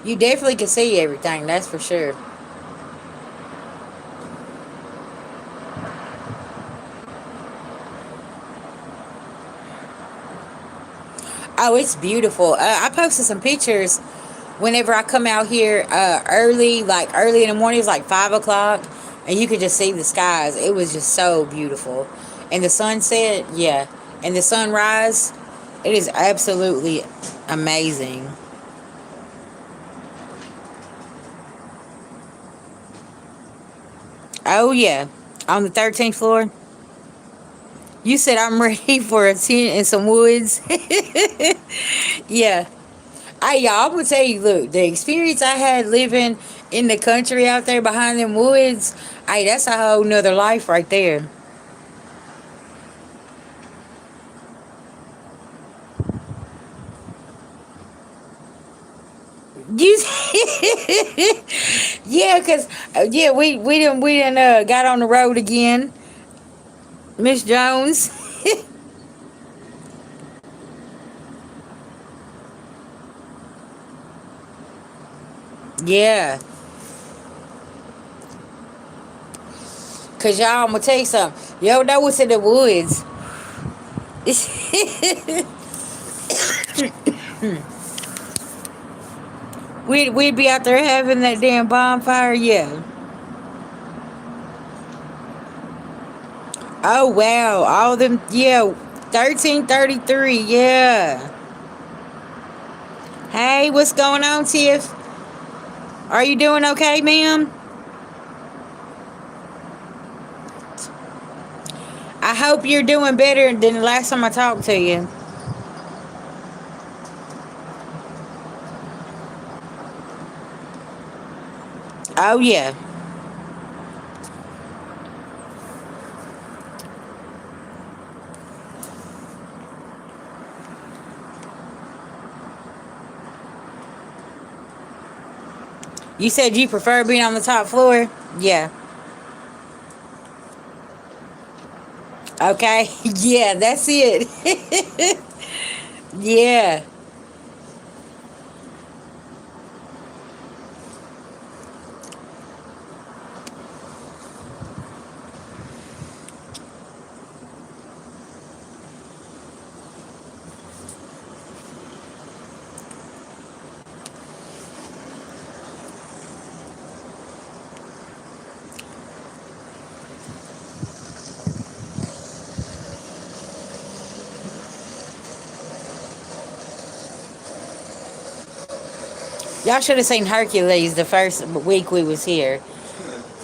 Speaker 1: You definitely can see everything, that's for sure. Oh, it's beautiful. I posted some pictures whenever I come out here early, like early in the morning. It's like 5 o'clock, and you could just see the skies. It was just so beautiful, and the sunset, yeah, and the sunrise. It is absolutely amazing. Oh yeah, on the 13th floor. You said I'm ready for a tent and some woods. Yeah. Y'all, I'm gonna tell you, look, the experience I had living in the country out there behind them woods, that's a whole nother life right there. You, yeah, cause yeah, we didn't got on the road again, Miss Jones. Yeah, cause y'all, I'm gonna tell you something. Yo, know what's in the woods? We'd be out there having that damn bonfire. Yeah. Oh wow, all them. Yeah, 1333. Yeah. Hey, what's going on, Tiff? Are you doing okay, ma'am? I hope you're doing better than the last time I talked to you. Oh yeah. You said you prefer being on the top floor? Yeah. Okay, yeah, that's it. Yeah. Y'all should have seen Hercules the first week we was here.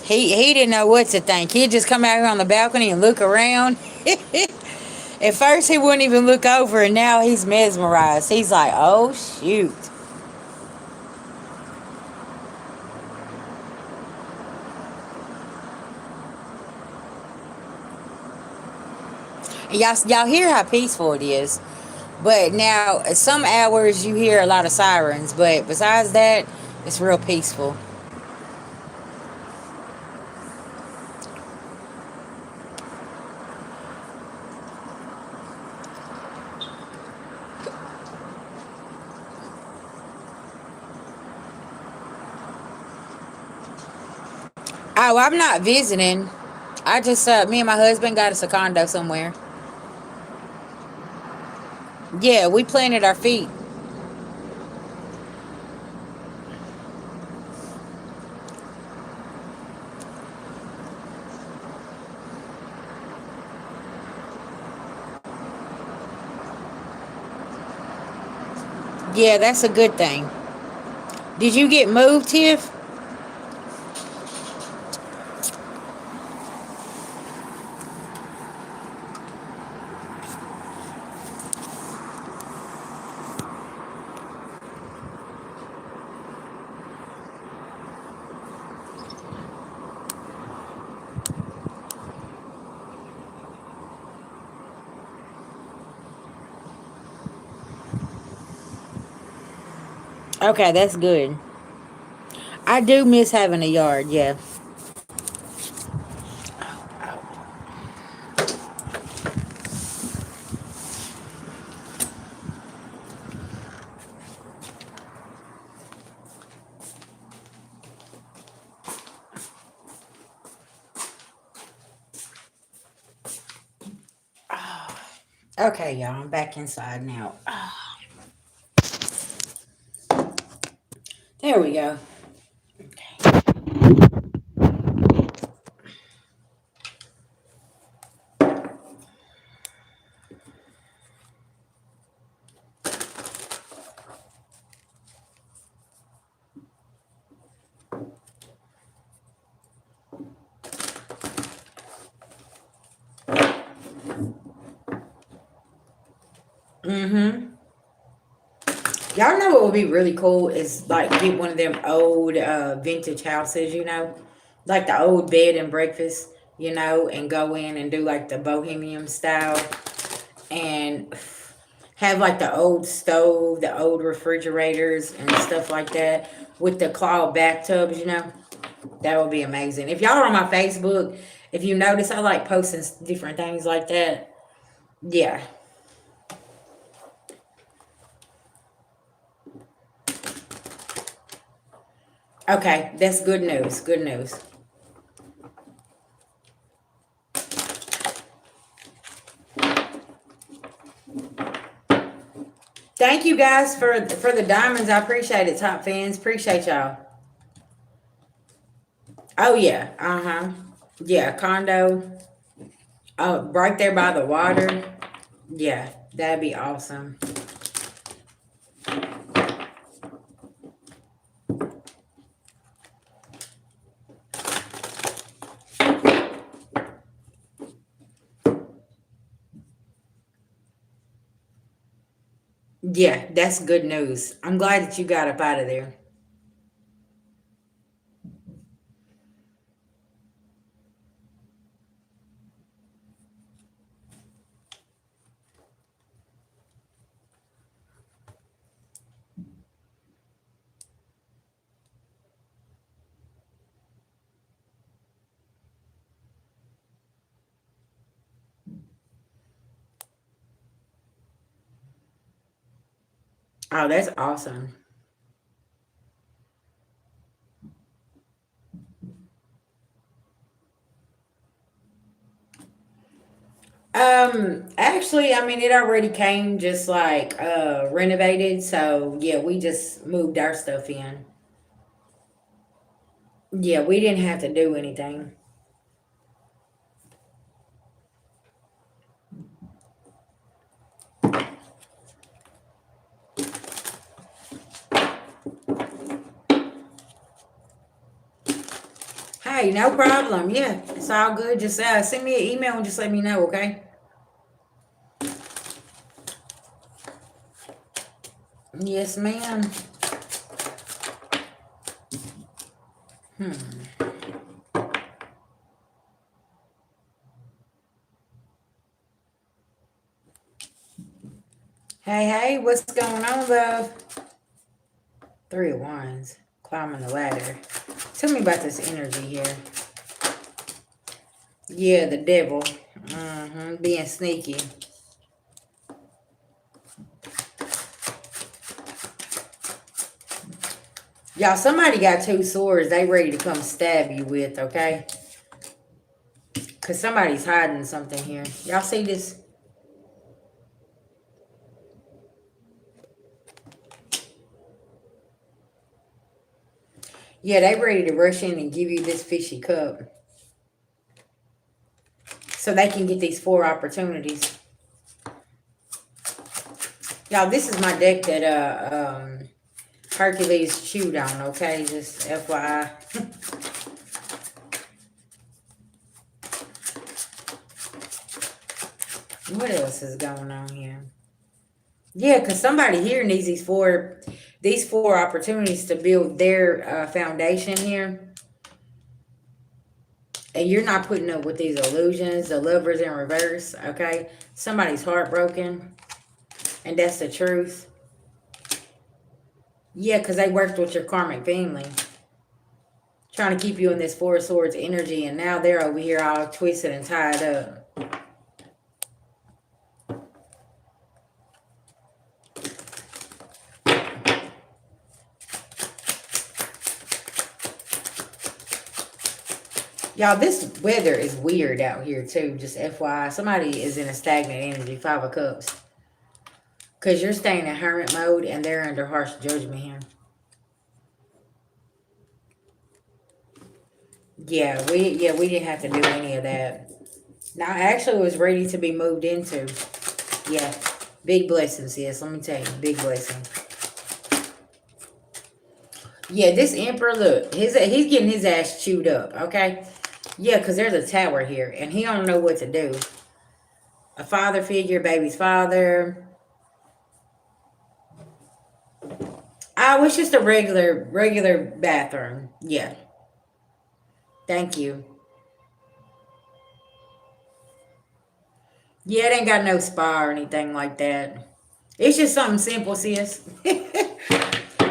Speaker 1: He didn't know what to think. He'd just come out here on the balcony and look around. At first he wouldn't even look over, and now he's mesmerized. He's like, oh shoot. Y'all hear how peaceful it is. But now some hours you hear a lot of sirens, but besides that, it's real peaceful. Oh, I'm not visiting. I just me and my husband got us a condo somewhere. Yeah, we planted our feet. Yeah, that's a good thing. Did you get moved, Tiff? Okay, that's good. I do miss having a yard, yeah. Okay, y'all, I'm back inside now. There we go. Mm-hmm. Y'all know what would be really cool is like get one of them old vintage houses, like the old bed and breakfast, and go in and do like the bohemian style and have like the old stove, the old refrigerators and stuff like that with the claw bathtubs. That would be amazing. If y'all are on my Facebook, if you notice, I like posting different things like that. Yeah. Okay, that's good news. Good news. Thank you guys for the diamonds. I appreciate it, top fans. Appreciate y'all. Oh yeah. Uh-huh. Yeah, condo. Right there by the water. Yeah, that'd be awesome. Yeah, that's good news. I'm glad that you got up out of there. Oh, that's awesome. Actually, I mean, it already came just like renovated, so yeah, we just moved our stuff in. Yeah, we didn't have to do anything. Hey, no problem. Yeah, it's all good. Just send me an email and just let me know, okay? Yes, ma'am. Hmm. Hey, what's going on, love? Three of Wands, climbing the ladder. Tell me about this energy here. Yeah, the devil. Being sneaky. Y'all, somebody got two swords they ready to come stab you with, okay? Because somebody's hiding something here. Y'all see this? Yeah, they ready to rush in and give you this fishy cup. So they can get these 4 opportunities. Y'all, this is my deck that Hercules chewed on, okay? Just FYI. What else is going on here? Yeah, because somebody here needs these four opportunities to build their foundation here. And you're not putting up with these illusions, the lovers in reverse, okay? Somebody's heartbroken, and that's the truth. Yeah, because they worked with your karmic family, trying to keep you in this Four of Swords energy, and now they're over here all twisted and tied up. Y'all, this weather is weird out here, too, just FYI. Somebody is in a stagnant energy, 5 of Cups. Because you're staying in hermit mode, and they're under harsh judgment here. Yeah, we didn't have to do any of that. Now, I actually was ready to be moved into. Yeah, big blessings, yes, let me tell you, big blessing. Yeah, this emperor, look, he's getting his ass chewed up, okay? Yeah, because there's a tower here, and he don't know what to do. A father figure, baby's father. Oh, it's just a regular bathroom. Yeah, thank you. Yeah, it ain't got no spa or anything like that. It's just something simple, sis.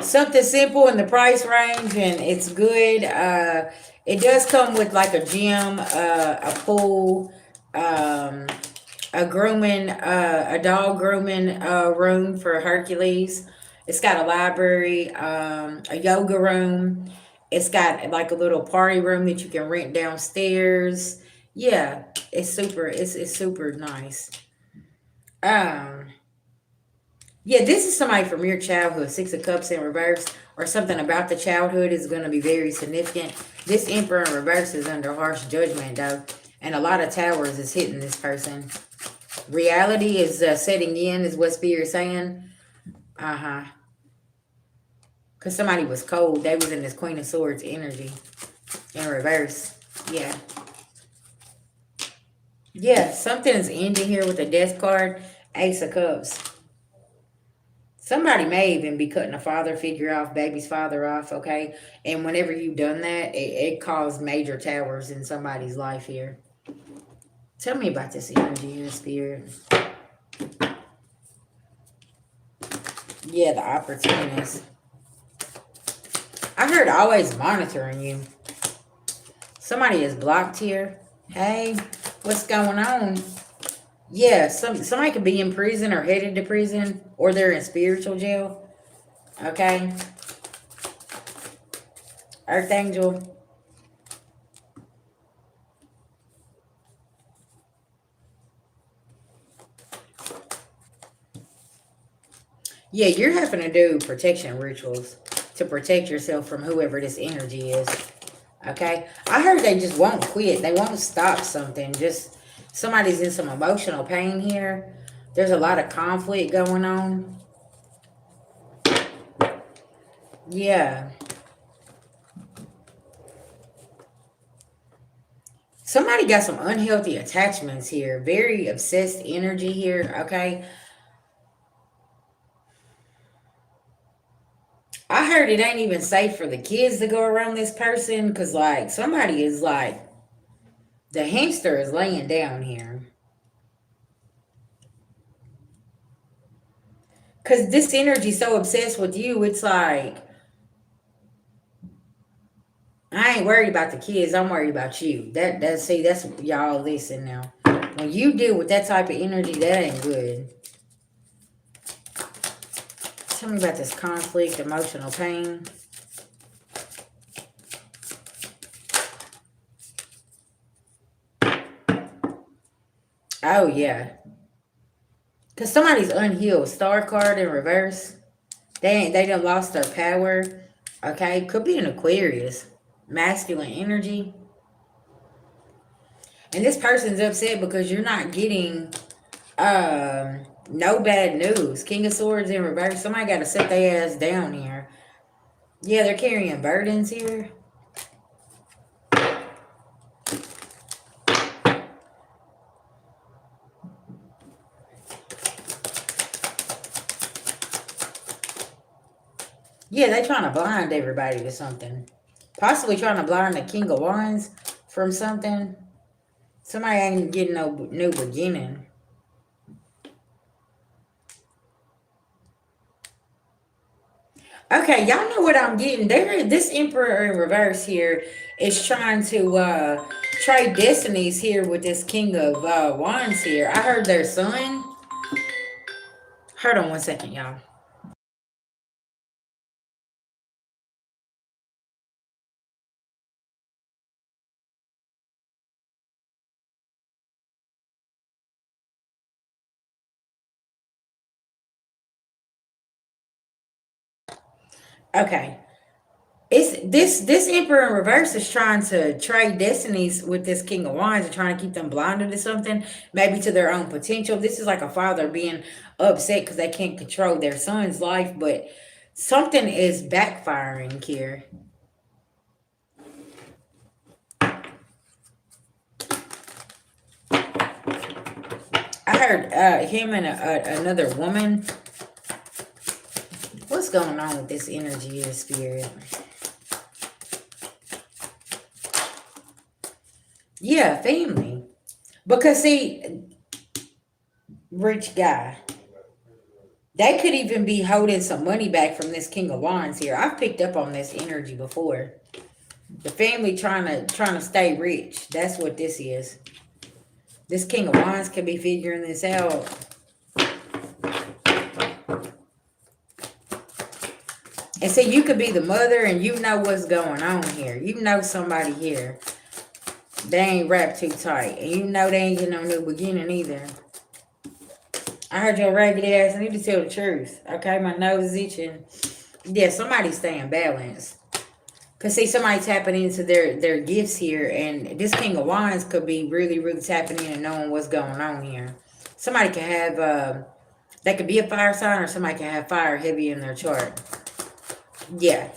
Speaker 1: Something simple in the price range, and it's good. It does come with like a gym, a pool, um, a dog grooming room for Hercules. It's got a library, a yoga room. It's got like a little party room that you can rent downstairs. Yeah, it's super nice. Um, yeah, this is somebody from your childhood. 6 of Cups in reverse, or something about the childhood is going to be very significant. This Emperor in reverse is under harsh judgment, though, and a lot of towers is hitting this person. Reality is setting in, is what Spirit's saying. Uh-huh. Because somebody was cold. They was in this Queen of Swords energy in reverse. Yeah. Yeah, something is ending here with the Death card. Ace of Cups. Somebody may even be cutting a father figure off, baby's father off, okay? And whenever you've done that, it caused major towers in somebody's life here. Tell me about this energy here, Spirit. Yeah, the opportunist. I heard always monitoring you. Somebody is blocked here. Hey, what's going on? Yeah, somebody could be in prison or headed to prison, or they're in spiritual jail. Okay. Earth Angel. Yeah, you're having to do protection rituals to protect yourself from whoever this energy is. Okay? I heard they just won't quit. They won't stop something. Just somebody's in some emotional pain here. There's a lot of conflict going on. Yeah. Somebody got some unhealthy attachments here. Very obsessed energy here. Okay? I heard it ain't even safe for the kids to go around this person because, like, somebody is like, the hamster is laying down here. Because this energy so obsessed with you, it's like, I ain't worried about the kids. I'm worried about you. See, that's y'all listen now. When you deal with that type of energy, that ain't good. Tell me about this conflict, emotional pain. Oh, yeah. Because somebody's unhealed. Star card in reverse. They done lost their power. Okay. Could be an Aquarius. Masculine energy. And this person's upset because you're not getting no bad news. King of Swords in reverse. Somebody got to set their ass down here. Yeah, they're carrying burdens here. Yeah, they trying to blind everybody to something. Possibly trying to blind the King of Wands from something. Somebody ain't getting no new beginning. Okay, y'all know what I'm getting. This Emperor in reverse here is trying to trade destinies here with this King of Wands here. I heard their son. Hold on one second, y'all. Okay. It's this Emperor in reverse is trying to trade destinies with this King of Wands and trying to keep them blinded to something, maybe to their own potential. This is like a father being upset because they can't control their son's life, but something is backfiring here. I heard him and another woman. What's going on with this energy of spirit? Yeah, family. Because see, rich guy. They could even be holding some money back from this King of Wands here. I've picked up on this energy before. The family trying to stay rich. That's what this is. This King of Wands could be figuring this out. And see, you could be the mother and you know what's going on here. You know somebody here. They ain't wrapped too tight. And you know they ain't getting no new beginning either. I heard your ragged ass. I need to tell the truth. Okay, my nose is itching. Yeah, somebody's staying balanced. Because see, somebody tapping into their gifts here. And this King of Wands could be really, really tapping in and knowing what's going on here. Somebody can have, they could be a fire sign or somebody can have fire heavy in their chart. Yeah.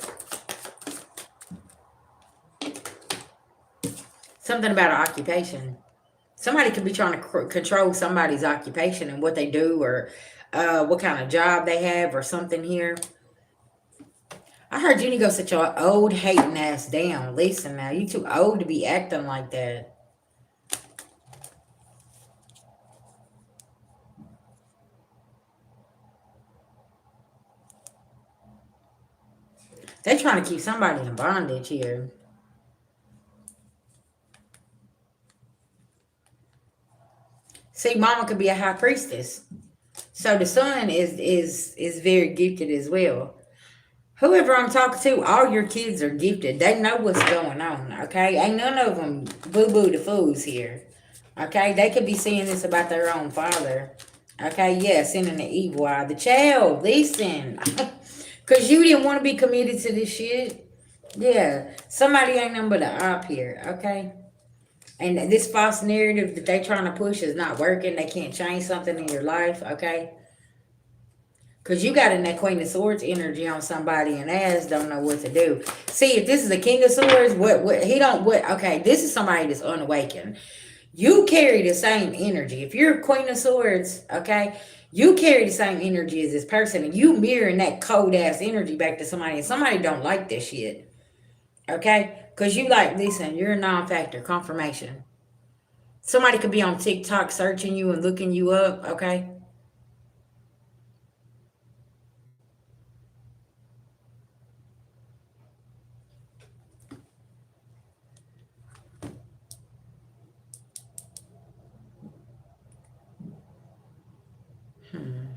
Speaker 1: Something about an occupation. Somebody could be trying to control somebody's occupation and what they do or what kind of job they have or something here. I heard you need to go sit your old hating ass down. Listen now, you too old to be acting like that. They're trying to keep somebody in bondage here. See, mama could be a high priestess. So the son is very gifted as well. Whoever I'm talking to, all your kids are gifted. They know what's going on, okay? Ain't none of them boo-boo the fools here, okay? They could be seeing this about their own father, okay? Yeah, sending the evil eye. The child, listen, because you didn't want to be committed to this shit. Yeah, somebody ain't nothing but an op here, okay? And this false narrative that they trying to push is not working. They can't change something in your life, okay? Because you got in that Queen of Swords energy on somebody and ass don't know what to do. See, if this is a King of Swords, okay, this is somebody that's unawakened. You carry the same energy. If you're a Queen of Swords, okay, you carry the same energy as this person. And you mirroring that cold ass energy back to somebody. And somebody don't like this shit, okay? Because you like, listen, you're a non-factor, confirmation. Somebody could be on TikTok searching you and looking you up, okay? Hmm.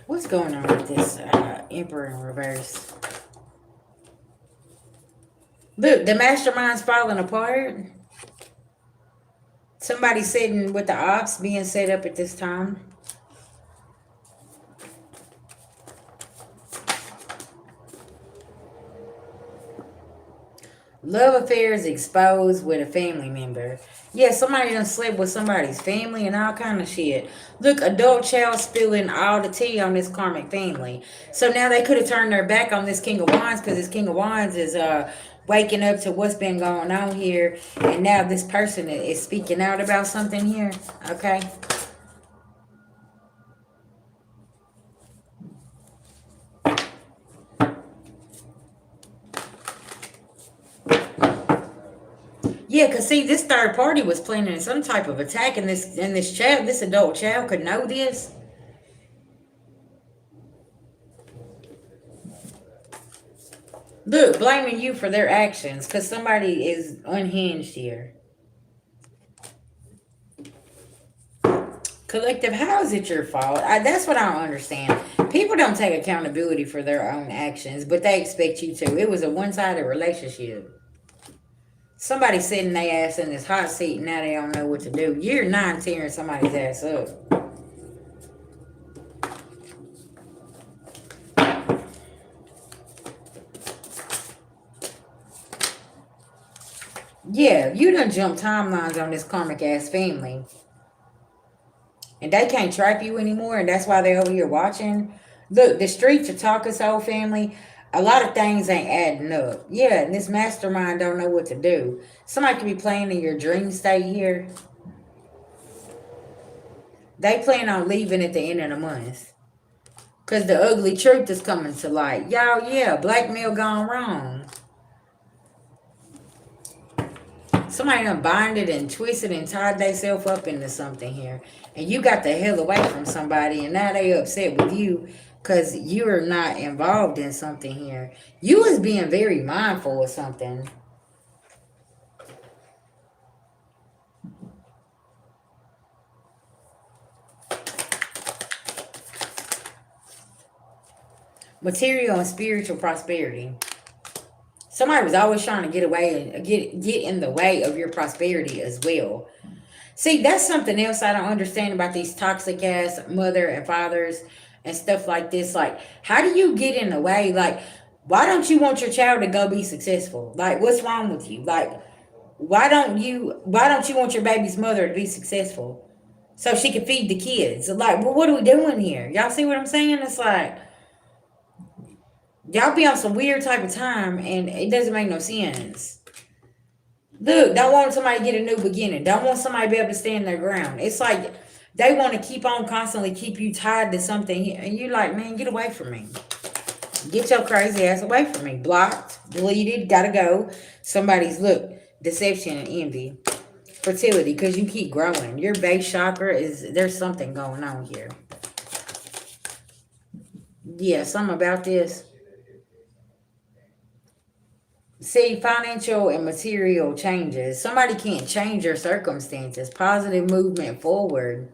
Speaker 1: What's going on with this Emperor in reverse? Look, the mastermind's falling apart. Somebody sitting with the ops being set up at this time. Love affairs exposed with a family member. Yeah, somebody done slept with somebody's family and all kind of shit. Look, adult child spilling all the tea on this karmic family. So now they could have turned their back on this King of Wands because this King of Wands is waking up to what's been going on here. And now this person is speaking out about something here. Okay. Yeah, cause see, this third party was planning some type of attack, and this child, this adult child, could know this. Look, blaming you for their actions, cause somebody is unhinged here. Collective, how is it your fault? That's what I don't understand. People don't take accountability for their own actions, but they expect you to. It was a one-sided relationship. Somebody sitting their ass in this hot seat, and now they don't know what to do. You're not tearing somebody's ass up. Yeah, you done jumped timelines on this karmic ass family. And they can't trap you anymore, and that's why they're over here watching. Look, the streets are talking, soul family. A lot of things ain't adding up. Yeah, and this mastermind don't know what to do. Somebody could be playing in your dream state here. They plan on leaving at the end of the month. Because the ugly truth is coming to light. Y'all, yeah, blackmail gone wrong. Somebody done binded and twisted and tied themselves up into something here. And you got the hell away from somebody, and now they upset with you because you're not involved in something here. You was being very mindful of something. Material and spiritual prosperity. Somebody was always trying to get away and get in the way of your prosperity as well. See, that's something else I don't understand about these toxic ass mother and fathers and stuff like this. Like, how do you get in the way? Like, why don't you want your child to go be successful? Like, what's wrong with you? Like, why don't you want your baby's mother to be successful so she can feed the kids? Like, well, what are we doing here? Y'all see what I'm saying? It's like y'all be on some weird type of time and it doesn't make no sense. Look, don't want somebody to get a new beginning. Don't want somebody to be able to stand their ground. It's like they want to keep on constantly keep you tied to something. And you're like, man, get away from me. Get your crazy ass away from me. Blocked, deleted, gotta go. Somebody's, look, deception and envy. Fertility, because you keep growing. Your base chakra is, there's something going on here. Yeah, something about this. See, financial and material changes. Somebody can't change your circumstances. Positive movement forward.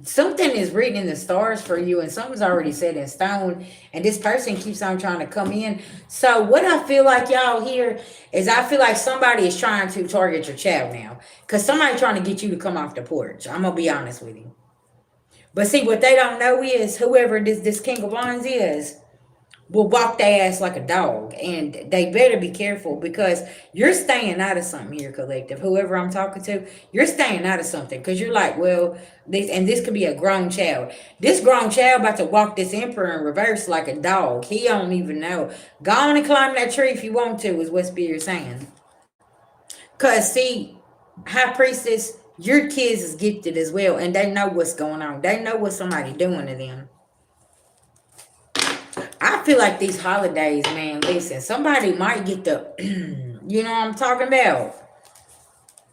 Speaker 1: Something is written in the stars for you, and something's already set in stone. And this person keeps on trying to come in. So, what I feel like y'all here is, I feel like somebody is trying to target your child now, because somebody's trying to get you to come off the porch. I'm gonna be honest with you. But see, what they don't know is, whoever this King of Wands is, will walk their ass like a dog, and they better be careful, because you're staying out of something here, collective. Whoever I'm talking to, you're staying out of something, because you're like, well, this could be a grown child. This grown child about to walk this emperor in reverse like a dog. He don't even know. Go on and climb that tree if you want to, is what Spirit's saying. Because see, High Priestess, your kids is gifted as well, and they know what's going on. They know what somebody doing to them. I feel like these holidays, man, listen, somebody might get the, you know what I'm talking about?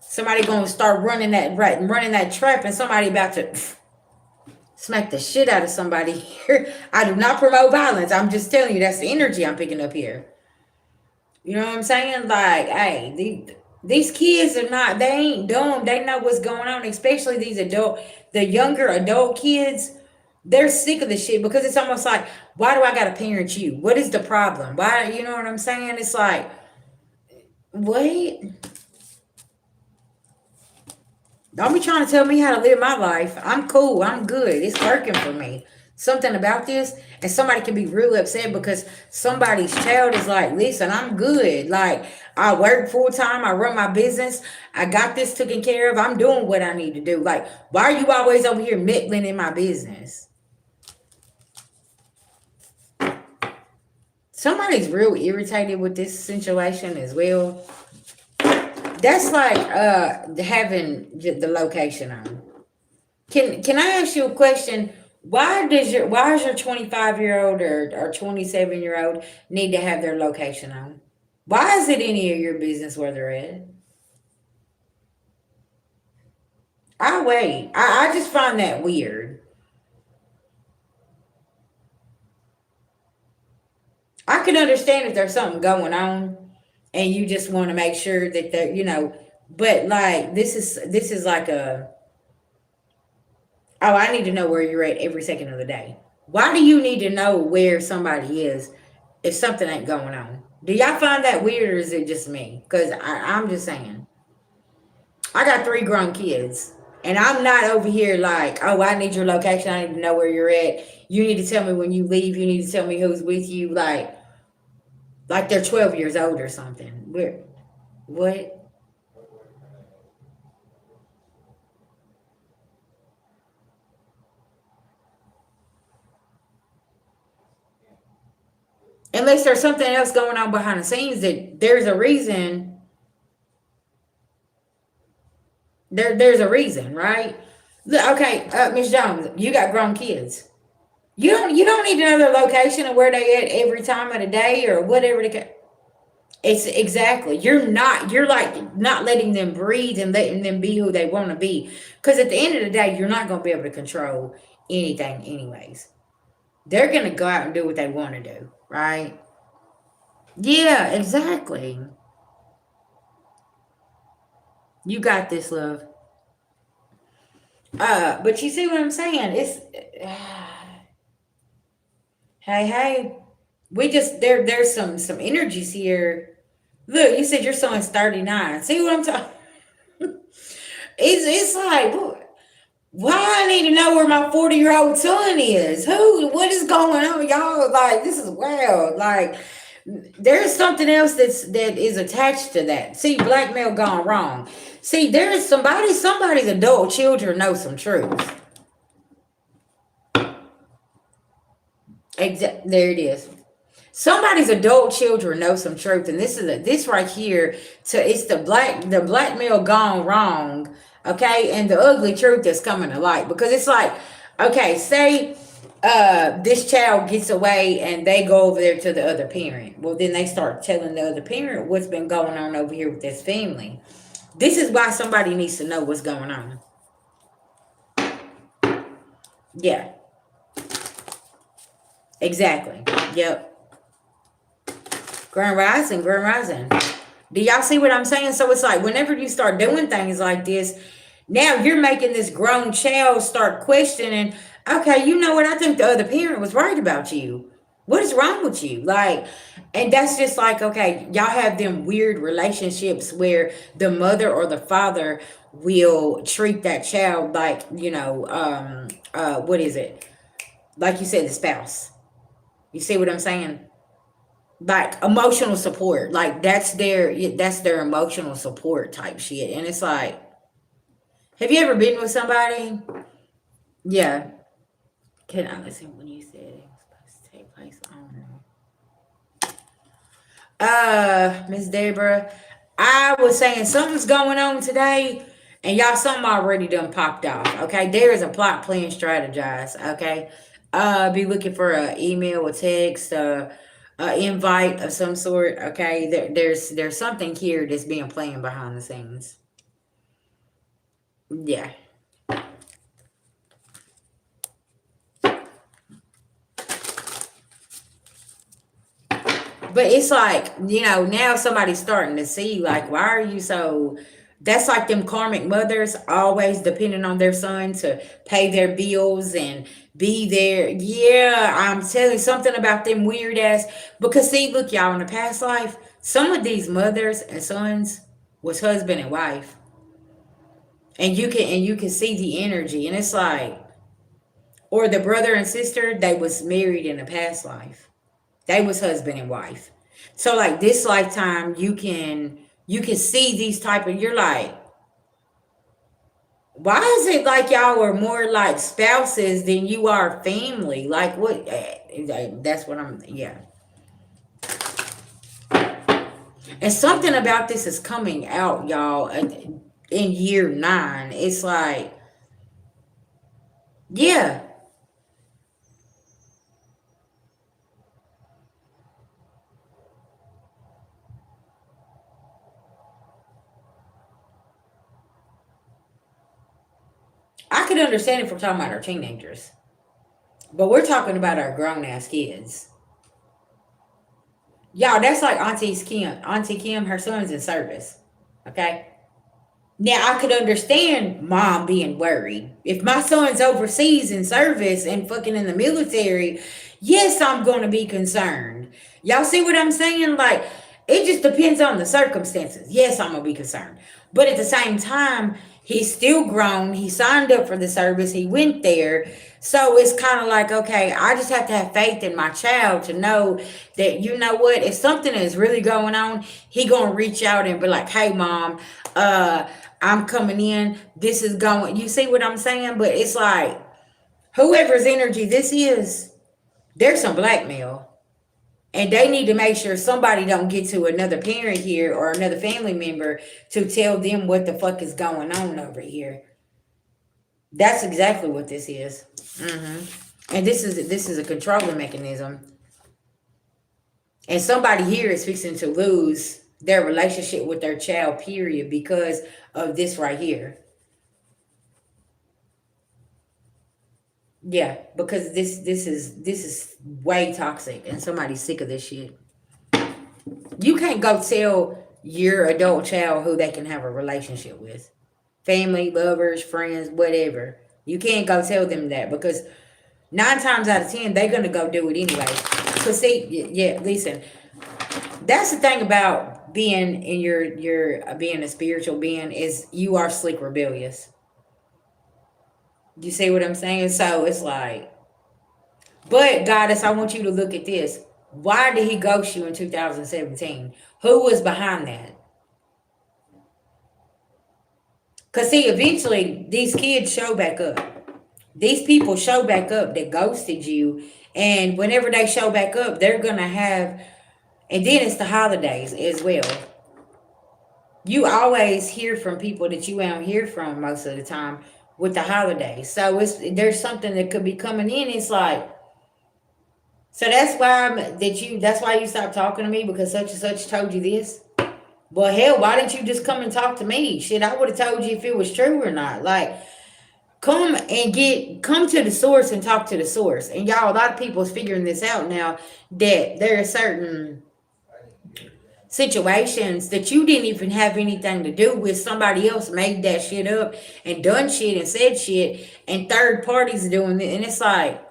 Speaker 1: Somebody gonna start running that trap, and somebody about to smack the shit out of somebody here. I do not promote violence. I'm just telling you, that's the energy I'm picking up here. You know what I'm saying? Like, hey, these kids are not, they ain't dumb. They know what's going on, especially the younger adult kids. They're sick of the shit, because it's almost like, why do I gotta parent you? What is the problem? Why, you know what I'm saying? It's like, wait, don't be trying to tell me how to live my life. I'm cool. I'm good. It's working for me. Something about this, and somebody can be real upset because somebody's child is like, listen, I'm good. Like, I work full time. I run my business. I got this taken care of. I'm doing what I need to do. Like, why are you always over here meddling in my business? Somebody's real irritated with this situation as well. That's like having the location on. Can I ask you a question? Why is your 25-year-old or 27-year-old need to have their location on? Why is it any of your business where they're at? I wait. I just find that weird. I can understand if there's something going on and you just want to make sure that they're, but like this is like a, oh, I need to know where you're at every second of the day. Why do you need to know where somebody is if something ain't going on? Do y'all find that weird, or is it just me? Because I'm just saying, I got 3 grown kids, and I'm not over here like, oh, I need your location. I need to know where you're at. You need to tell me when you leave. You need to tell me who's with you. Like they're 12 years old or something. What? Unless there's something else going on behind the scenes, that there's a reason. There's a reason, right? Look, okay, Miss Jones, you got grown kids. You don't need to know their location and where they at every time of the day or whatever it's exactly, you're like not letting them breathe and letting them be who they want to be, because at the end of the day, you're not going to be able to control anything anyways. They're going to go out and do what they want to do, right? Yeah, exactly. You got this, love. But you see what I'm saying? It's hey, we just there's some energies here. Look, you said your son's 39. See what I'm talking? It's like, why I need to know where my 40-year-old son is? What is going on, y'all? Like, this is wild. Like, there's something else that is attached to that. See, blackmail gone wrong. See, there is somebody's adult children know some truth. There it is. Somebody's adult children know some truth, and this right here. It's the blackmail gone wrong, okay, and the ugly truth that's coming to light, because it's like, okay, say this child gets away and they go over there to the other parent. Well, then they start telling the other parent what's been going on over here with this family. This is why somebody needs to know what's going on. Yeah, exactly. Yep. Grand Rising, Grand Rising. Do y'all see what I'm saying? So it's like whenever you start doing things like this, now you're making this grown child start questioning, okay, you know what? I think the other parent was right about you. What is wrong with you? Like, and that's just like, okay, y'all have them weird relationships where the mother or the father will treat that child like, what is it? Like you said, the spouse. You see what I'm saying? Like emotional support, like that's their emotional support type shit. And it's like, have you ever been with somebody? Yeah. Can I listen when you said it was supposed to take place? I don't know. Miss Deborah, I was saying something's going on today, and y'all, something already done popped off. Okay, there is a plot, plan, strategize. Okay, be looking for a email, a text, a invite of some sort. Okay, there's something here that's being planned behind the scenes. Yeah. But it's like, now somebody's starting to see, like, why are you so. That's like them karmic mothers always depending on their son to pay their bills and be there. Yeah, I'm telling you something about them weird ass. Because, see, look, y'all, in the past life, some of these mothers and sons was husband and wife. And you can see the energy. And it's like, or the brother and sister, they was married in a past life. They was husband and wife. So like this lifetime, you can see these type of. You're like, why is it like y'all are more like spouses than you are family? Like what? That's what I'm. Yeah. And something about this is coming out, y'all. In year 9, it's like, yeah. I could understand if we're talking about our teenagers, but we're talking about our grown ass kids. Y'all, that's like Auntie Kim, her son's in service. Okay? Now I could understand mom being worried. If my son's overseas in service and fucking in the military, yes, I'm gonna be concerned. Y'all see what I'm saying? Like, it just depends on the circumstances. Yes, I'm gonna be concerned. But at the same time, he's still grown. He signed up for the service. He went there. So it's kind of like, okay, I just have to have faith in my child to know that, you know what, if something is really going on, he gonna reach out and be like, hey mom, I'm coming in. This is going. You see what I'm saying? But it's like, whoever's energy this is, there's some blackmail. And they need to make sure somebody don't get to another parent here or another family member to tell them what the fuck is going on over here. That's exactly what this is. And this is a controlling mechanism. And somebody here is fixing to lose their relationship with their child, period, because of this right here. Yeah, because this is way toxic, and somebody's sick of this shit. You can't go tell your adult child who they can have a relationship with, family, lovers, friends, whatever. You can't go tell them that because 9 times out of 10 they're gonna go do it anyway. Cause see, yeah, listen, that's the thing about being in your being a spiritual being is you are slick rebellious. You see what I'm saying? So it's like, but goddess, I want you to look at this. Why did he ghost you in 2017? Who was behind that? Because see, eventually these kids show back up. These people show back up that ghosted you. And whenever they show back up, they're going to have, and then it's the holidays as well. You always hear from people that you don't hear from most of the time with the holidays. So there's something that could be coming in. It's like, So that's why that's why you stopped talking to me because such and such told you this. Well, hell, why didn't you just come and talk to me? Shit, I would have told you if it was true or not. Like, come to the source and talk to the source. And y'all, a lot of people is figuring this out now that there are certain situations that you didn't even have anything to do with. Somebody else made that shit up and done shit and said shit, and third parties doing it. And it's like,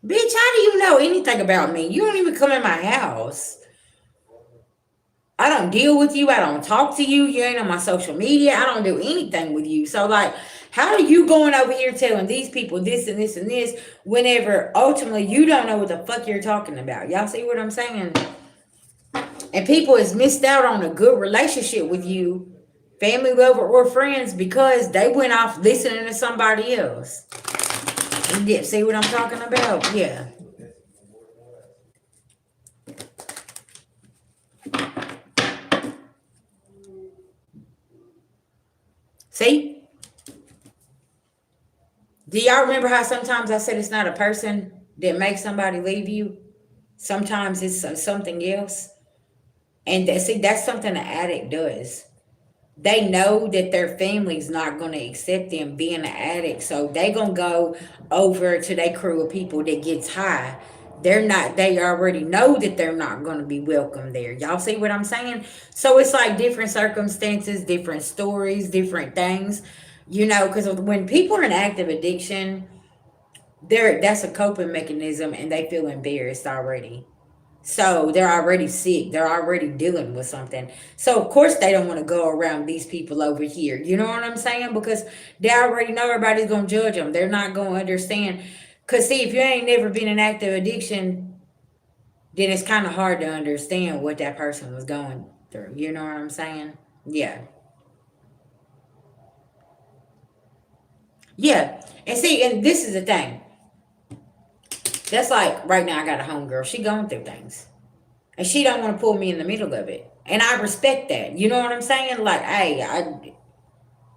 Speaker 1: bitch, how do you know anything about me? You don't even come in my house. I don't deal with you. I don't talk to you. You ain't on my social media. I don't do anything with you. So, like, how are you going over here telling these people this and this and this whenever ultimately you don't know what the fuck you're talking about? Y'all see what I'm saying? And people has missed out on a good relationship with you, family member or friends, because they went off listening to somebody else. Yeah, see what I'm talking about? Yeah. See? Do y'all remember how sometimes I said it's not a person that makes somebody leave you? Sometimes it's something else. And see, that's something an addict does. They know that their family's not going to accept them being an addict, so they going to go over to their crew of people that gets high. They already know that they're not going to be welcome there. Y'all see what I'm saying? So it's like different circumstances, different stories, different things, because when people are in active addiction, that's a coping mechanism and they feel embarrassed already. So they're already sick. They're already dealing with something. So of course they don't want to go around these people over here. You know what I'm saying? Because they already know everybody's gonna judge them. They're not gonna understand. Cause see, if you ain't never been in active addiction, then it's kind of hard to understand what that person was going through. You know what I'm saying? Yeah, yeah. And see, and this is the thing. That's like right now. I got a homegirl. She going through things. And she don't want to pull me in the middle of it, and I respect that. You know what I'm saying? Like, hey,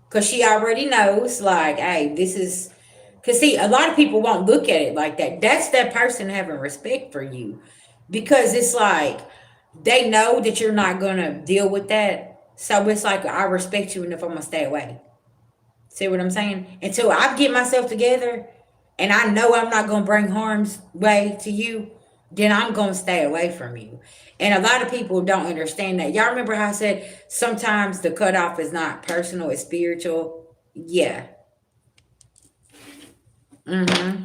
Speaker 1: because she already knows, like, hey, this is, because see, a lot of people won't look at it like that. That's that person having respect for you, because it's like they know that you're not gonna deal with that. So it's like, I respect you enough, I'm gonna stay away. See what I'm saying? Until I get myself together and I know I'm not going to bring harm's way to you, then I'm going to stay away from you. And a lot of people don't understand that. Y'all remember how I said sometimes the cutoff is not personal, it's spiritual? Yeah. Mm-hmm.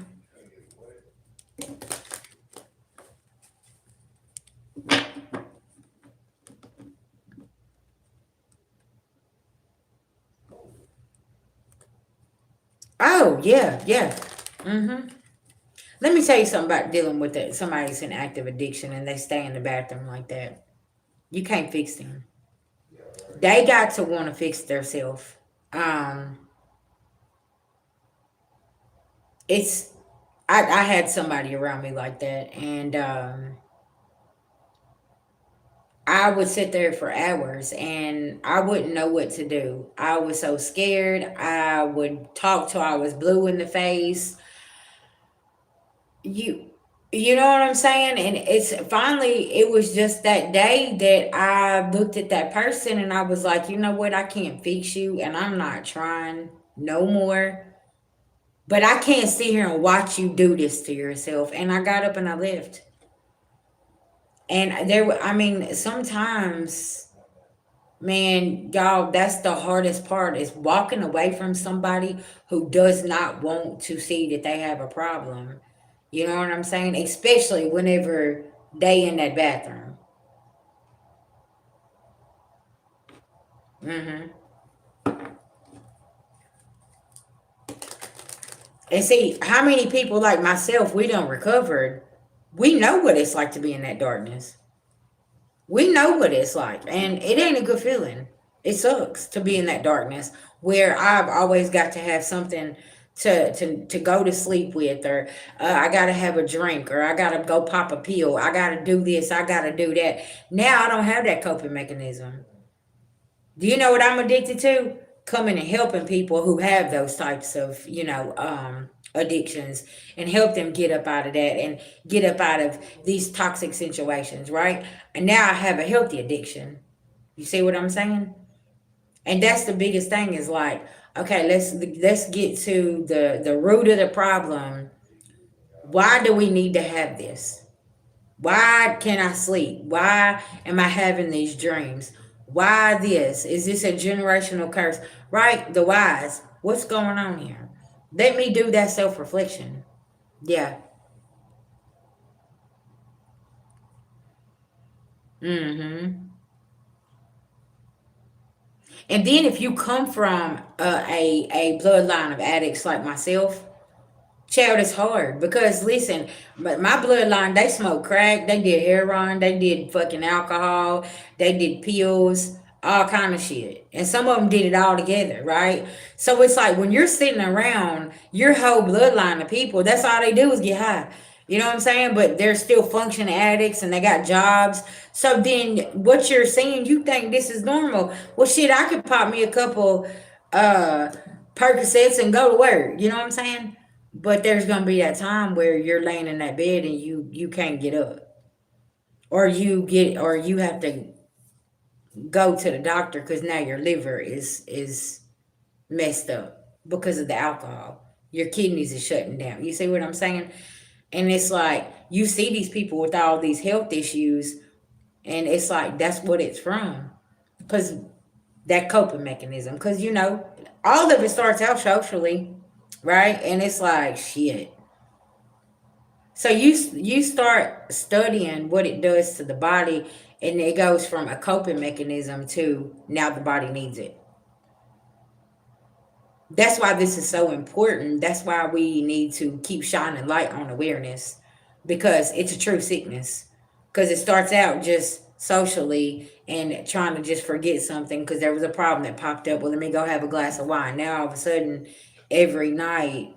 Speaker 1: Oh, yeah, yeah. Mm-hmm. Let me tell you something about dealing with it. Somebody's in active addiction and they stay in the bathroom like that. You can't fix them. They got to want to fix themselves. Um, it's I had somebody around me like that, and I would sit there for hours and I wouldn't know what to do. I was so scared. I would talk till I was blue in the face. You you know what I'm saying? And it's finally it was just that day that I looked at that person and I was like, you know what, I can't fix you and I'm not trying no more. But I can't sit here and watch you do this to yourself. And I got up and I left. And I mean, sometimes, man, y'all, that's the hardest part is walking away from somebody who does not want to see that they have a problem. You know what I'm saying? Especially whenever they in that bathroom. Hmm. And see, how many people like myself, we don't recovered. We know what it's like to be in that darkness. We know what it's like, and it ain't a good feeling. It sucks to be in that darkness where I've always got to have something to go to sleep with, or I gotta have a drink, or I gotta go pop a pill. I gotta do this. I gotta do that. Now I don't have that coping mechanism. Do you know what I'm addicted to? Coming and helping people who have those types of addictions and help them get up out of that and get up out of these toxic situations, right? And now I have a healthy addiction. You see what I'm saying? And that's the biggest thing is like, okay, let's get to the root of the problem. Why do we need to have this? Why can't I sleep? Why am I having these dreams? Why this? Is this a generational curse? Right? The whys. What's going on here? Let me do that self reflection. Yeah. Mm-hmm. And then if you come from a bloodline of addicts like myself, child, it's hard because listen, but my bloodline, they smoked crack, they did heroin, they did fucking alcohol, they did pills, all kind of shit, and some of them did it all together, right? So it's like when you're sitting around your whole bloodline of people, that's all they do is get high. You know what I'm saying? But they're still functioning addicts and they got jobs. So then what you're saying, you think this is normal. Well, shit, I could pop me a couple uh Percocets and go to work. You know what I'm saying? But there's gonna be that time where you're laying in that bed and you can't get up, or you have to go to the doctor because now your liver is messed up because of the alcohol. Your kidneys is shutting down. You see what I'm saying? And it's like you see these people with all these health issues, and it's like that's what it's from, because that coping mechanism. Because all of it starts out socially, right? And it's like shit. So you start studying what it does to the body, and it goes from a coping mechanism to now the body needs it. That's why this is so important. That's why we need to keep shining light on awareness, because it's a true sickness. Because it starts out just socially and trying to just forget something because there was a problem that popped up. Well, let me go have a glass of wine. Now all of a sudden, every night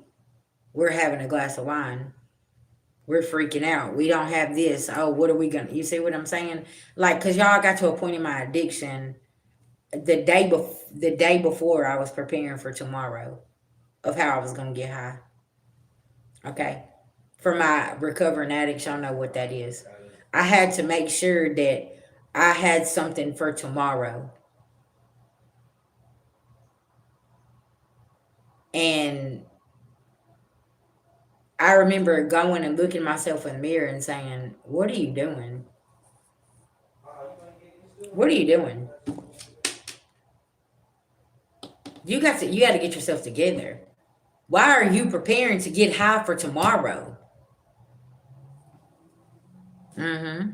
Speaker 1: we're having a glass of wine. We're freaking out. We don't have this. Oh, what are we gonna? You see what I'm saying? Like, cause y'all got to a point in my addiction the day before I was preparing for tomorrow of how I was gonna get high. Okay, for my recovering addicts, y'all know what that is. I had to make sure that I had something for tomorrow, and I remember going and looking myself in the mirror and saying, "What are you doing? What are you doing? You got to get yourself together. Why are you preparing to get high for tomorrow?" Mm-hmm.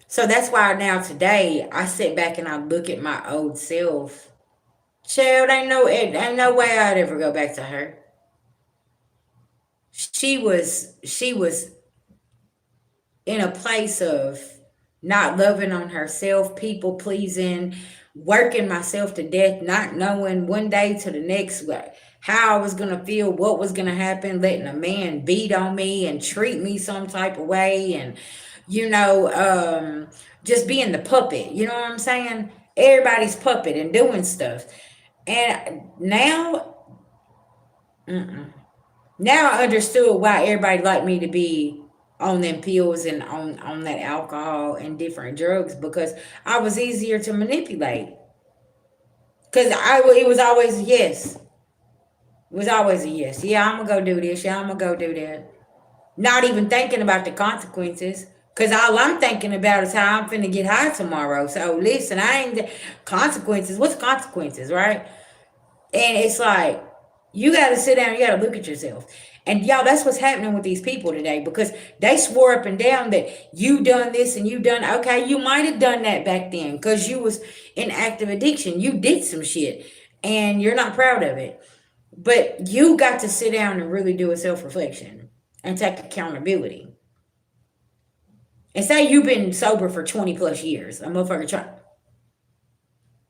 Speaker 1: So that's why now today I sit back and I look at my old self. Child, ain't no way I'd ever go back to her. She was in a place of not loving on herself, people pleasing, working myself to death, not knowing one day to the next how I was gonna feel, what was gonna happen, letting a man beat on me and treat me some type of way, and you know, just being the puppet. You know what I'm saying? Everybody's puppet and doing stuff. And now, mm-mm. Now I understood why everybody liked me to be on them pills and on that alcohol and different drugs, because I was easier to manipulate. Because it was always a yes. It was always a yes. Yeah, I'm gonna go do this. Yeah, I'm gonna go do that. Not even thinking about the consequences. Cause all I'm thinking about is how I'm finna get high tomorrow. So listen, I ain't consequences. What's consequences, right? And it's like, you got to sit down, you got to look at yourself. And y'all, that's what's happening with these people today, because they swore up and down that you done this and you done, okay, you might have done that back then because you was in active addiction. You did some shit and you're not proud of it. But you got to sit down and really do a self-reflection and take accountability. And say you've been sober for 20 plus years. A motherfucker try.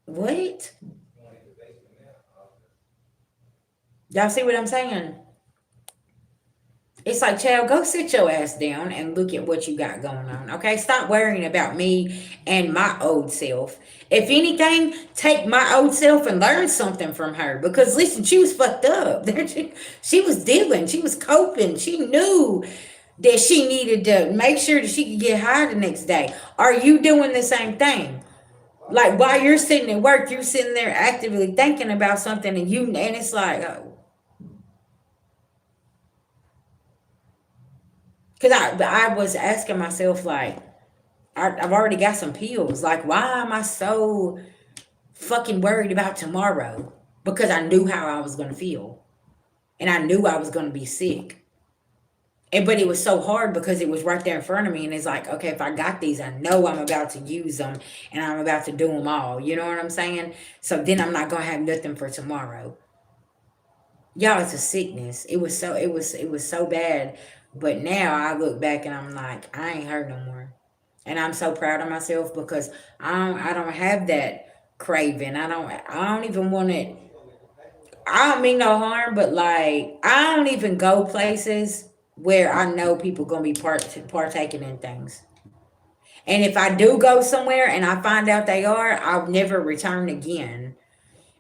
Speaker 1: What? Y'all see what I'm saying? It's like, child, go sit your ass down and look at what you got going on. Okay, stop worrying about me and my old self. If anything, take my old self and learn something from her. Because listen, she was fucked up. She was dealing. She was coping. She knew that she needed to make sure that she could get high the next day. Are you doing the same thing? Like while you're sitting at work, you're sitting there actively thinking about something, and it's like, oh, because I was asking myself like, I've already got some pills. Like, why am I so fucking worried about tomorrow? Because I knew how I was gonna feel, and I knew I was gonna be sick. And but it was so hard because it was right there in front of me, and it's like, okay, if I got these, I know I'm about to use them, and I'm about to do them all. You know what I'm saying? So then I'm not gonna have nothing for tomorrow. Y'all, it's a sickness. It was so bad. But now I look back and I'm like, I ain't hurt no more. And I'm so proud of myself because I don't have that craving. I don't even want it. I don't mean no harm, but like I don't even go places where I know people gonna be partaking in things. And if I do go somewhere and I find out they are, I'll never return again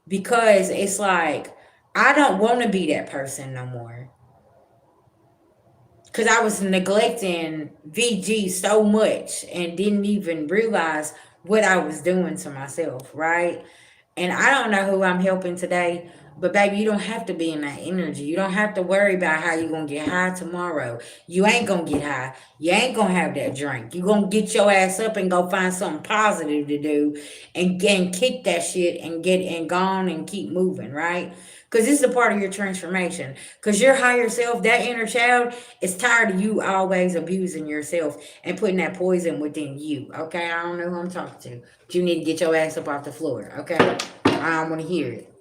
Speaker 1: because it's like I don't want to be that person no more. Because I was neglecting VG so much and didn't even realize what I was doing to myself, right? And I don't know who I'm helping today, but baby, you don't have to be in that energy. You don't have to worry about how you're going to get high tomorrow. You ain't going to get high. You ain't going to have that drink. You're going to get your ass up and go find something positive to do and kick that shit and get and gone and keep moving, right? Because this is a part of your transformation. Because your higher self, that inner child, is tired of you always abusing yourself and putting that poison within you. Okay, I don't know who I'm talking to. But you need to get your ass up off the floor. Okay, I don't want to hear it.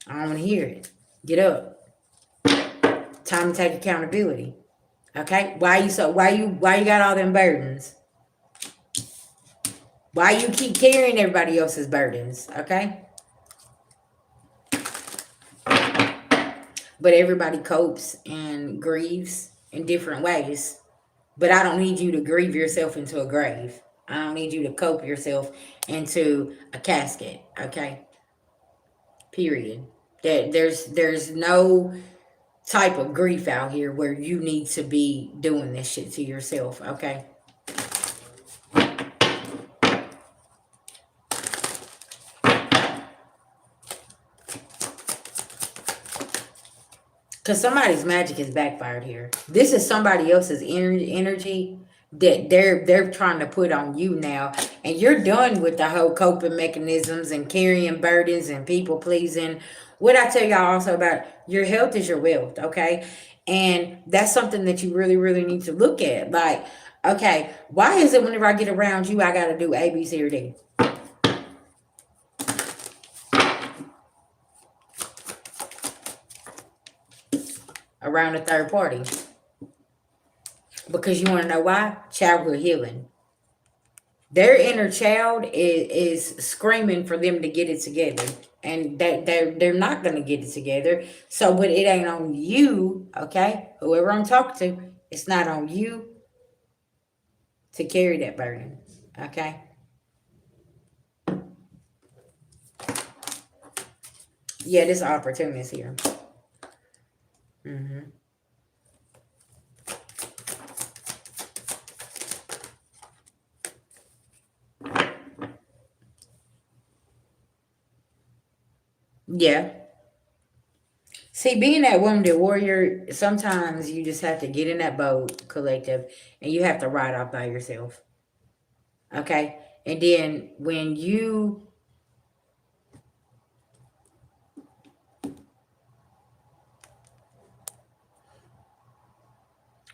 Speaker 1: I don't want to hear it. Get up. Time to take accountability. Okay, why you got all them burdens? Why you keep carrying everybody else's burdens? Okay. But everybody copes and grieves in different ways. But I don't need you to grieve yourself into a grave. I don't need you to cope yourself into a casket. Okay. Period. There's no type of grief out here where you need to be doing this shit to yourself. Okay. Because somebody's magic is backfired here. This is somebody else's energy that they're trying to put on you now. And you're done with the whole coping mechanisms and carrying burdens and people pleasing. What I tell y'all also about your health is your wealth, okay? And that's something that you really, really need to look at. Like, okay, why is it whenever I get around you, I got to do A, B, C, or D? Around a third party. Because you want to know why? Childhood healing. Their inner child is screaming for them to get it together. And they're not going to get it together. So, but it ain't on you, okay? Whoever I'm talking to, it's not on you to carry that burden, okay? Yeah, this opportunity is here. Mm-hmm. Yeah. See, being that wounded warrior, sometimes you just have to get in that boat, collective, and you have to ride off by yourself. Okay? And then when you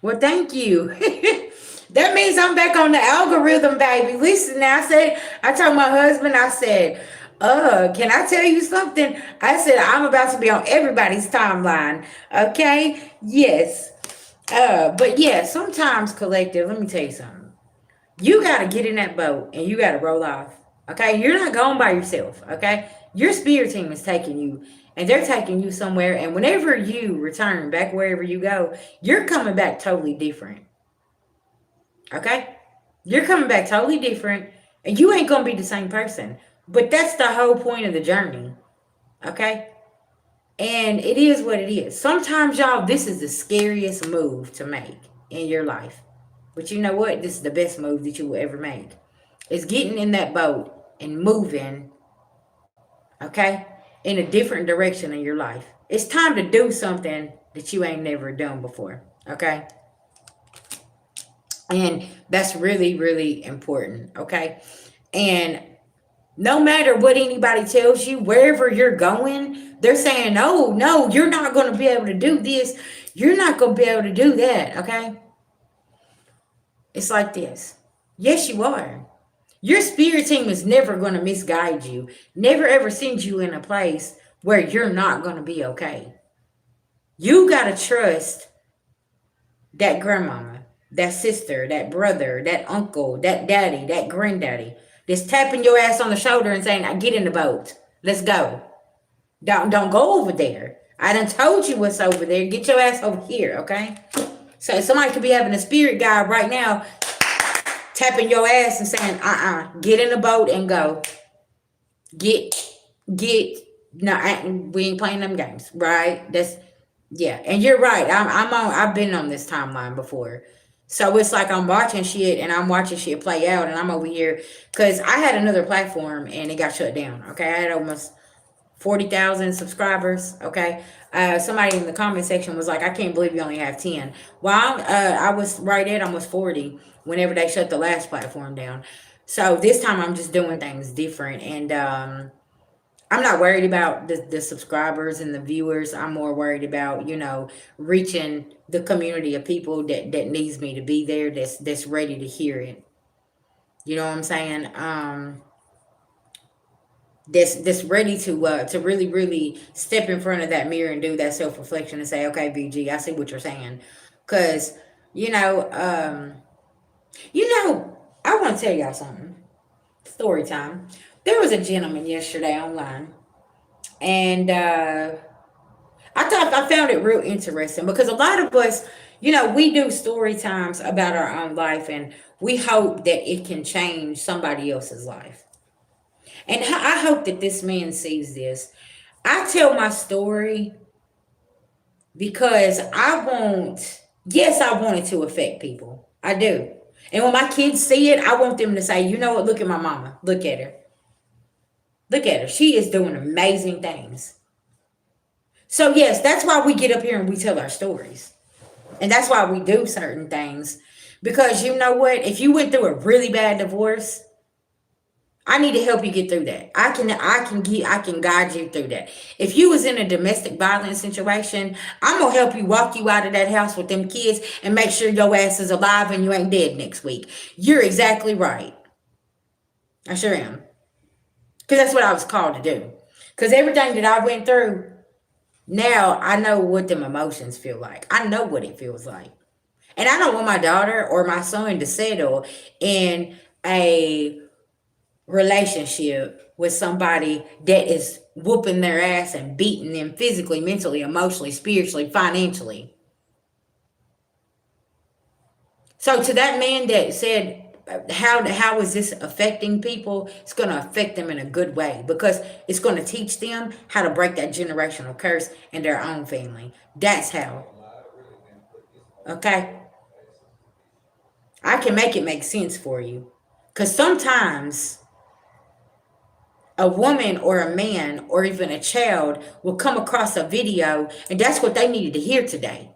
Speaker 1: well, thank you. That means I'm back on the algorithm, baby. Listen, now I told my husband, I said, can I tell you something? I said, I'm about to be on everybody's timeline. Okay? Yes. But yeah, sometimes collective, let me tell you something. You gotta get in that boat and you gotta roll off. Okay? You're not going by yourself. Okay? Your spirit team is taking you and they're taking you somewhere. And whenever you return back wherever you go, you're coming back totally different. Okay? You're coming back totally different, and you ain't gonna be the same person. But that's the whole point of the journey. Okay? And it is what it is. Sometimes, y'all, this is the scariest move to make in your life. But you know what? This is the best move that you will ever make. It's getting in that boat and moving, okay, in a different direction in your life. It's time to do something that you ain't never done before, okay? And that's really, really important, okay? And no matter what anybody tells you, wherever you're going, they're saying, no, no, you're not going to be able to do this. You're not going to be able to do that, okay? It's like this. Yes, you are. Your spirit team is never going to misguide you, never ever send you in a place where you're not going to be okay. You got to trust that grandmama, that sister, that brother, that uncle, that daddy, that granddaddy that's tapping your ass on the shoulder and saying, get in the boat. Let's go. Don't go over there. I done told you what's over there. Get your ass over here, okay? So somebody could be having a spirit guide right now tapping your ass and saying, get in the boat and go. Get, no, we ain't playing them games, right? Yeah, and you're right. I've been on this timeline before. So it's like I'm watching shit and I'm watching shit play out and I'm over here because I had another platform and it got shut down. Okay, I had almost 40,000 subscribers. Okay, somebody in the comment section was like, I can't believe you only have 10. Well, I was right at almost 40 whenever they shut the last platform down. So this time I'm just doing things different, and I'm not worried about the subscribers and the viewers. I'm more worried about, reaching the community of people that needs me to be there, that's ready to hear it. You know what I'm saying? That's ready to really, really step in front of that mirror and do that self-reflection and say, okay, VG, I see what you're saying. Cause, you know, I want to tell y'all something. Story time. There was a gentleman yesterday online, and I found it real interesting because a lot of us, we do story times about our own life, and we hope that it can change somebody else's life. And I hope that this man sees this. I tell my story because yes, I want it to affect people. I do. And when my kids see it, I want them to say, you know what, look at my mama. Look at her. Look at her. She is doing amazing things. So, yes, that's why we get up here and we tell our stories. And that's why we do certain things. Because you know what? If you went through a really bad divorce, I need to help you get through that. I can guide you through that. If you was in a domestic violence situation, I'm gonna help you walk you out of that house with them kids and make sure your ass is alive and you ain't dead next week. You're exactly right. I sure am. Because that's what I was called to do. Because everything that I went through, now I know what them emotions feel like. I know what it feels like. And I don't want my daughter or my son to settle in a relationship with somebody that is whooping their ass and beating them physically, mentally, emotionally, spiritually, financially. So to that man that said, how is this affecting people? It's going to affect them in a good way because it's going to teach them how to break that generational curse in their own family. That's how. Okay? I can make it make sense for you. Because sometimes a woman or a man or even a child will come across a video and that's what they needed to hear today.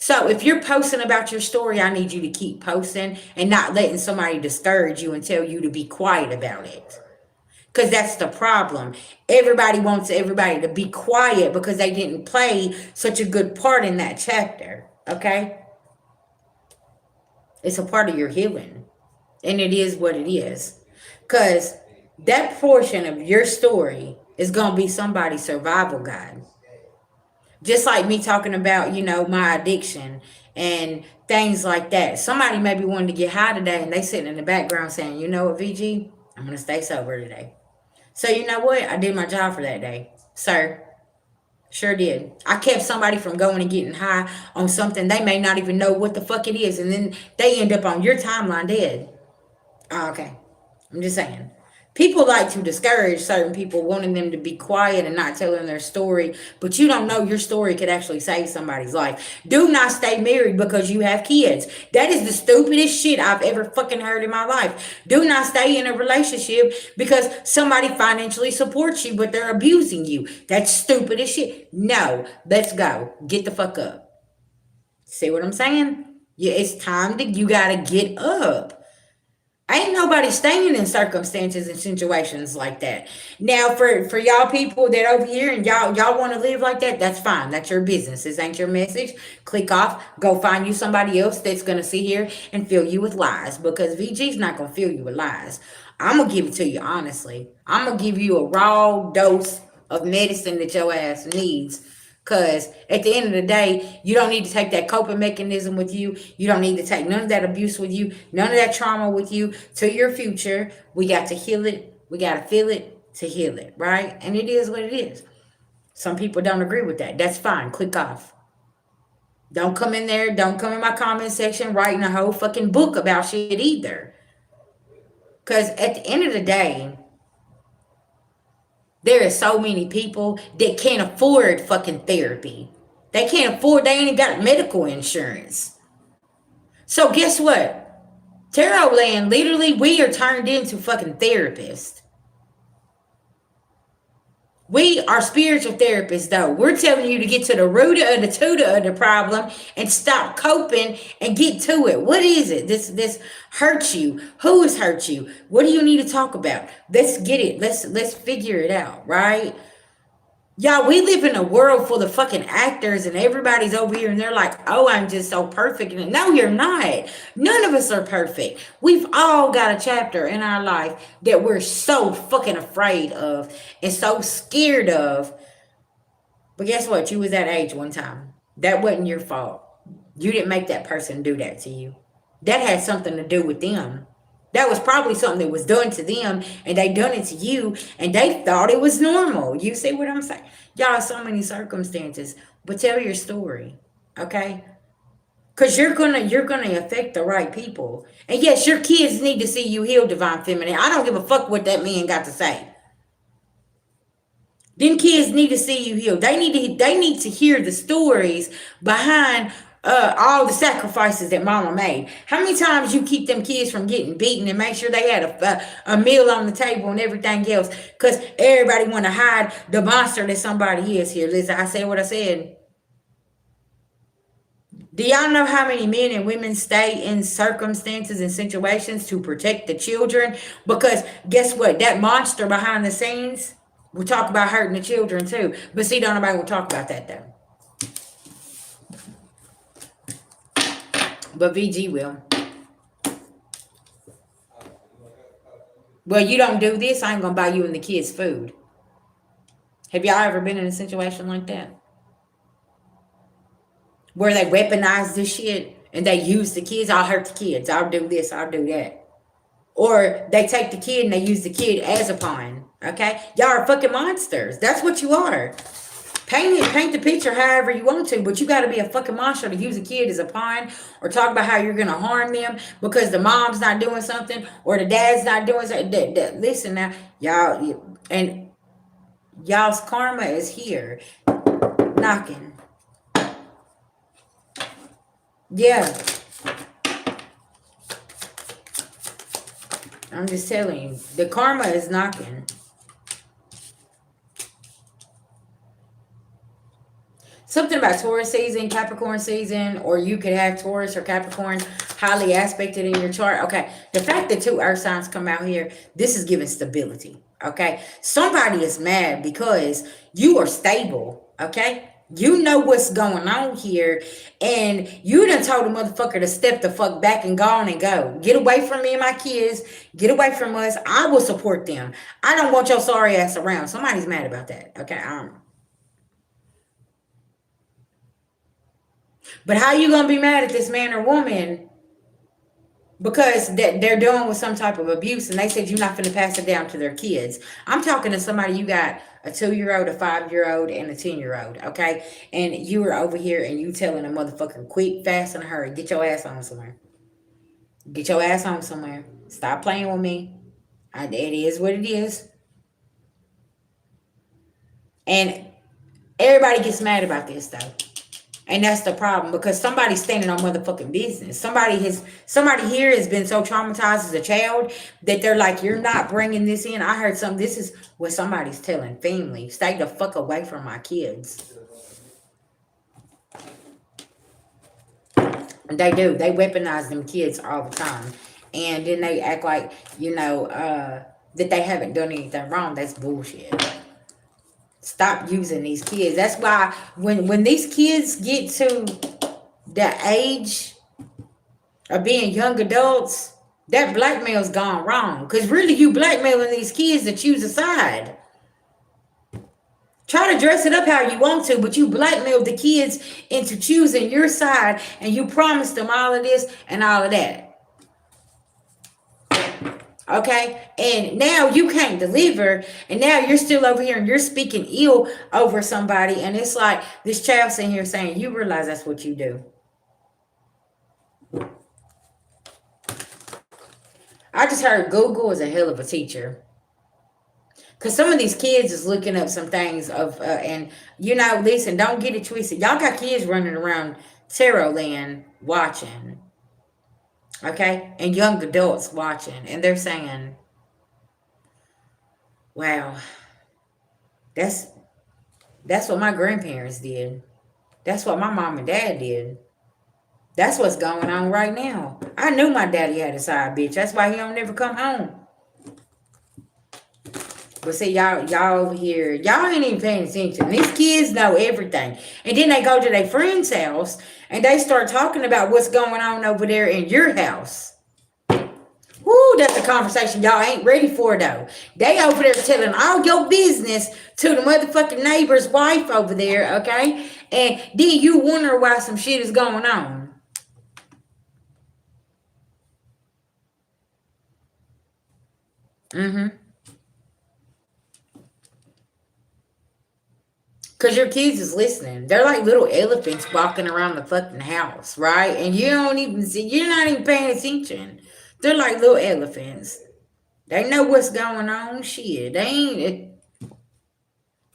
Speaker 1: So if you're posting about your story, I need you to keep posting and not letting somebody discourage you and tell you to be quiet about it. Because that's the problem. Everybody wants everybody to be quiet because they didn't play such a good part in that chapter. Okay? It's a part of your healing. And it is what it is. Because that portion of your story is going to be somebody's survival guide. Just like me talking about, my addiction and things like that. Somebody maybe wanted to get high today and they sitting in the background saying, you know what, VG, I'm going to stay sober today. So you know what? I did my job for that day. sir. Sure did. I kept somebody from going and getting high on something they may not even know what the fuck it is, and then they end up on your timeline dead. Oh, okay. I'm just saying. People like to discourage certain people, wanting them to be quiet and not telling their story, but you don't know your story could actually save somebody's life. Do not stay married because you have kids. That is the stupidest shit I've ever fucking heard in my life. Do not stay in a relationship because somebody financially supports you, but they're abusing you. That's stupid as shit. No, let's go. Get the fuck up. See what I'm saying? Yeah, it's time that you gotta get up. Ain't nobody staying in circumstances and situations like that. Now, for y'all people that over here and y'all want to live like that, that's fine. That's your business. This ain't your message. Click off. Go find you somebody else that's gonna sit here and fill you with lies, because VG's not gonna fill you with lies. I'm gonna give it to you honestly. I'm gonna give you a raw dose of medicine that your ass needs. Because at the end of the day, you don't need to take that coping mechanism with you. You don't need to take none of that abuse with you, none of that trauma with you to your future. We got to heal it. We got to feel it to heal it, right? And it is what it is. Some people don't agree with that. That's fine. Click off. Don't come in there. Don't come in my comment section writing a whole fucking book about shit either. Because at the end of the day, there are so many people that can't afford fucking therapy. They can't afford, they ain't got medical insurance. So guess what? Tarot land, literally, we are turned into fucking therapists. We are spiritual therapists, though. We're telling you to get to the root of the tutor of the problem and stop coping and get to it. What is it? This hurt you. Who has hurt you? What do you need to talk about? Let's get it. Let's figure it out, right? Y'all, we live in a world full of fucking actors and everybody's over here and they're like, oh, I'm just so perfect. And no, you're not. None of us are perfect. We've all got a chapter in our life that we're so fucking afraid of and so scared of. But guess what? You was that age one time. That wasn't your fault. You didn't make that person do that to you. That had something to do with them. That was probably something that was done to them and they done it to you and they thought it was normal. You see what I'm saying? Y'all, so many circumstances, but tell your story, okay? Because you're gonna affect the right people. And yes, your kids need to see you heal, divine feminine. I don't give a fuck what that man got to say. Them kids need to see you heal. They need to hear the stories behind all the sacrifices that mama made. How many times you keep them kids from getting beaten and make sure they had a meal on the table and everything else because everybody want to hide the monster that somebody is here. Listen, I said what I said. Do y'all know how many men and women stay in circumstances and situations to protect the children? Because guess what? That monster behind the scenes, we talk about hurting the children too. But see, don't nobody will talk about that though. But VG will. Well, you don't do this, I ain't gonna buy you and the kids food. Have y'all ever been in a situation like that? Where they weaponize this shit and they use the kids. I'll hurt the kids. I'll do this. I'll do that. Or they take the kid and they use the kid as a pawn. Okay? Y'all are fucking monsters. That's what you are. Paint the picture however you want to, but you got to be a fucking monster to use a kid as a pawn or talk about how you're going to harm them because the mom's not doing something or the dad's not doing something. Listen now, y'all, and y'all's karma is here knocking. Yeah. I'm just telling you, the karma is knocking. Something about Taurus season, Capricorn season, or you could have Taurus or Capricorn highly aspected in your chart. Okay, the fact that two earth signs come out here, this is giving stability. Okay, somebody is mad because you are stable. Okay, you know what's going on here, and you done told a motherfucker to step the fuck back and go on and go. Get away from me and my kids. Get away from us. I will support them. I don't want your sorry ass around. Somebody's mad about that. Okay, but how you gonna be mad at this man or woman because they're dealing with some type of abuse, and they said you're not going to pass it down to their kids. I'm talking to somebody, you got a 2-year-old, a 5-year-old, and a 10-year-old, okay? And you were over here and you telling a motherfucker, quick, fast, and hurry, get your ass on somewhere. Get your ass on somewhere. Stop playing with me. It is what it is. And everybody gets mad about this, though. And that's the problem, because somebody's standing on motherfucking business. Somebody here has been so traumatized as a child that they're like, you're not bringing this in. I heard this is what somebody's telling family. Stay the fuck away from my kids. And they do. They weaponize them kids all the time. And then they act like, that they haven't done anything wrong. That's bullshit. Stop using these kids. That's why when these kids get to the age of being young adults, that blackmail's gone wrong. Because really, you blackmailing these kids to choose a side. Try to dress it up how you want to, but you blackmailed the kids into choosing your side, and you promised them all of this and all of that. Okay, and now you can't deliver, and now you're still over here and you're speaking ill over somebody, and it's like this child sitting here saying, you realize that's what you do. I just heard Google is a hell of a teacher, because some of these kids is looking up some things and listen, don't get it twisted. Y'all got kids running around tarot land watching. Okay, and young adults watching, and they're saying, wow, that's what my grandparents did. That's what my mom and dad did. That's what's going on right now. I knew my daddy had a side bitch. That's why he don't never come home. But see, y'all over here, y'all ain't even paying attention. These kids know everything. And then they go to their friend's house and they start talking about what's going on over there in your house. Woo, that's a conversation y'all ain't ready for, though. They over there telling all your business to the motherfucking neighbor's wife over there, okay? And then you wonder why some shit is going on. Because your kids is listening. They're like little elephants walking around the fucking house, right? And you don't even see, you're not even paying attention. They're like little elephants. They know what's going on. Shit. They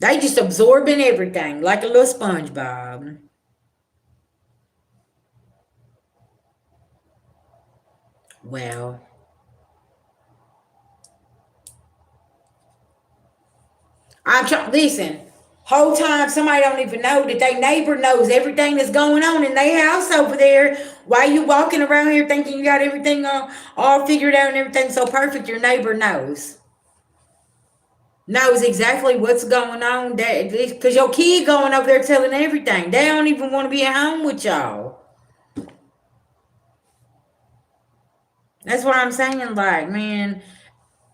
Speaker 1: just absorbing everything like a little SpongeBob. Well, I'm trying, listen. Whole time somebody don't even know that their neighbor knows everything that's going on in their house over there. Why you walking around here thinking you got everything all figured out and everything so perfect? Your neighbor knows exactly what's going on. Because your kid going over there telling everything. They don't even want to be at home with y'all. That's what I'm saying. Like, man,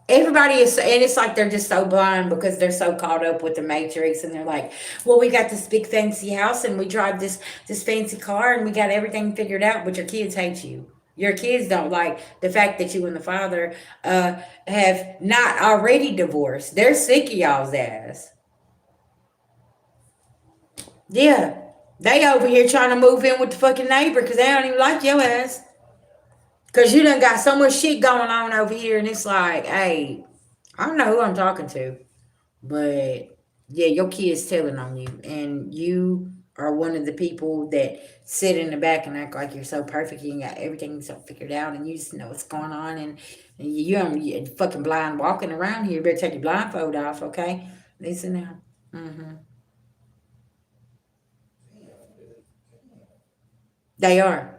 Speaker 1: everybody is, and it's like they're just so blind because they're so caught up with the Matrix, and they're like, well, we got this big fancy house and we drive this fancy car and we got everything figured out, but your kids hate you. Your kids don't like the fact that you and the father have not already divorced. They're sick of y'all's ass. Yeah, they over here trying to move in with the fucking neighbor because they don't even like your ass. Because you done got so much shit going on over here, and it's like, hey, I don't know who I'm talking to, but yeah, your kid's telling on you, and you are one of the people that sit in the back and act like you're so perfect, and you got everything so figured out, and you just know what's going on, and you're fucking blind walking around here. You better take your blindfold off, okay? Listen now. They are.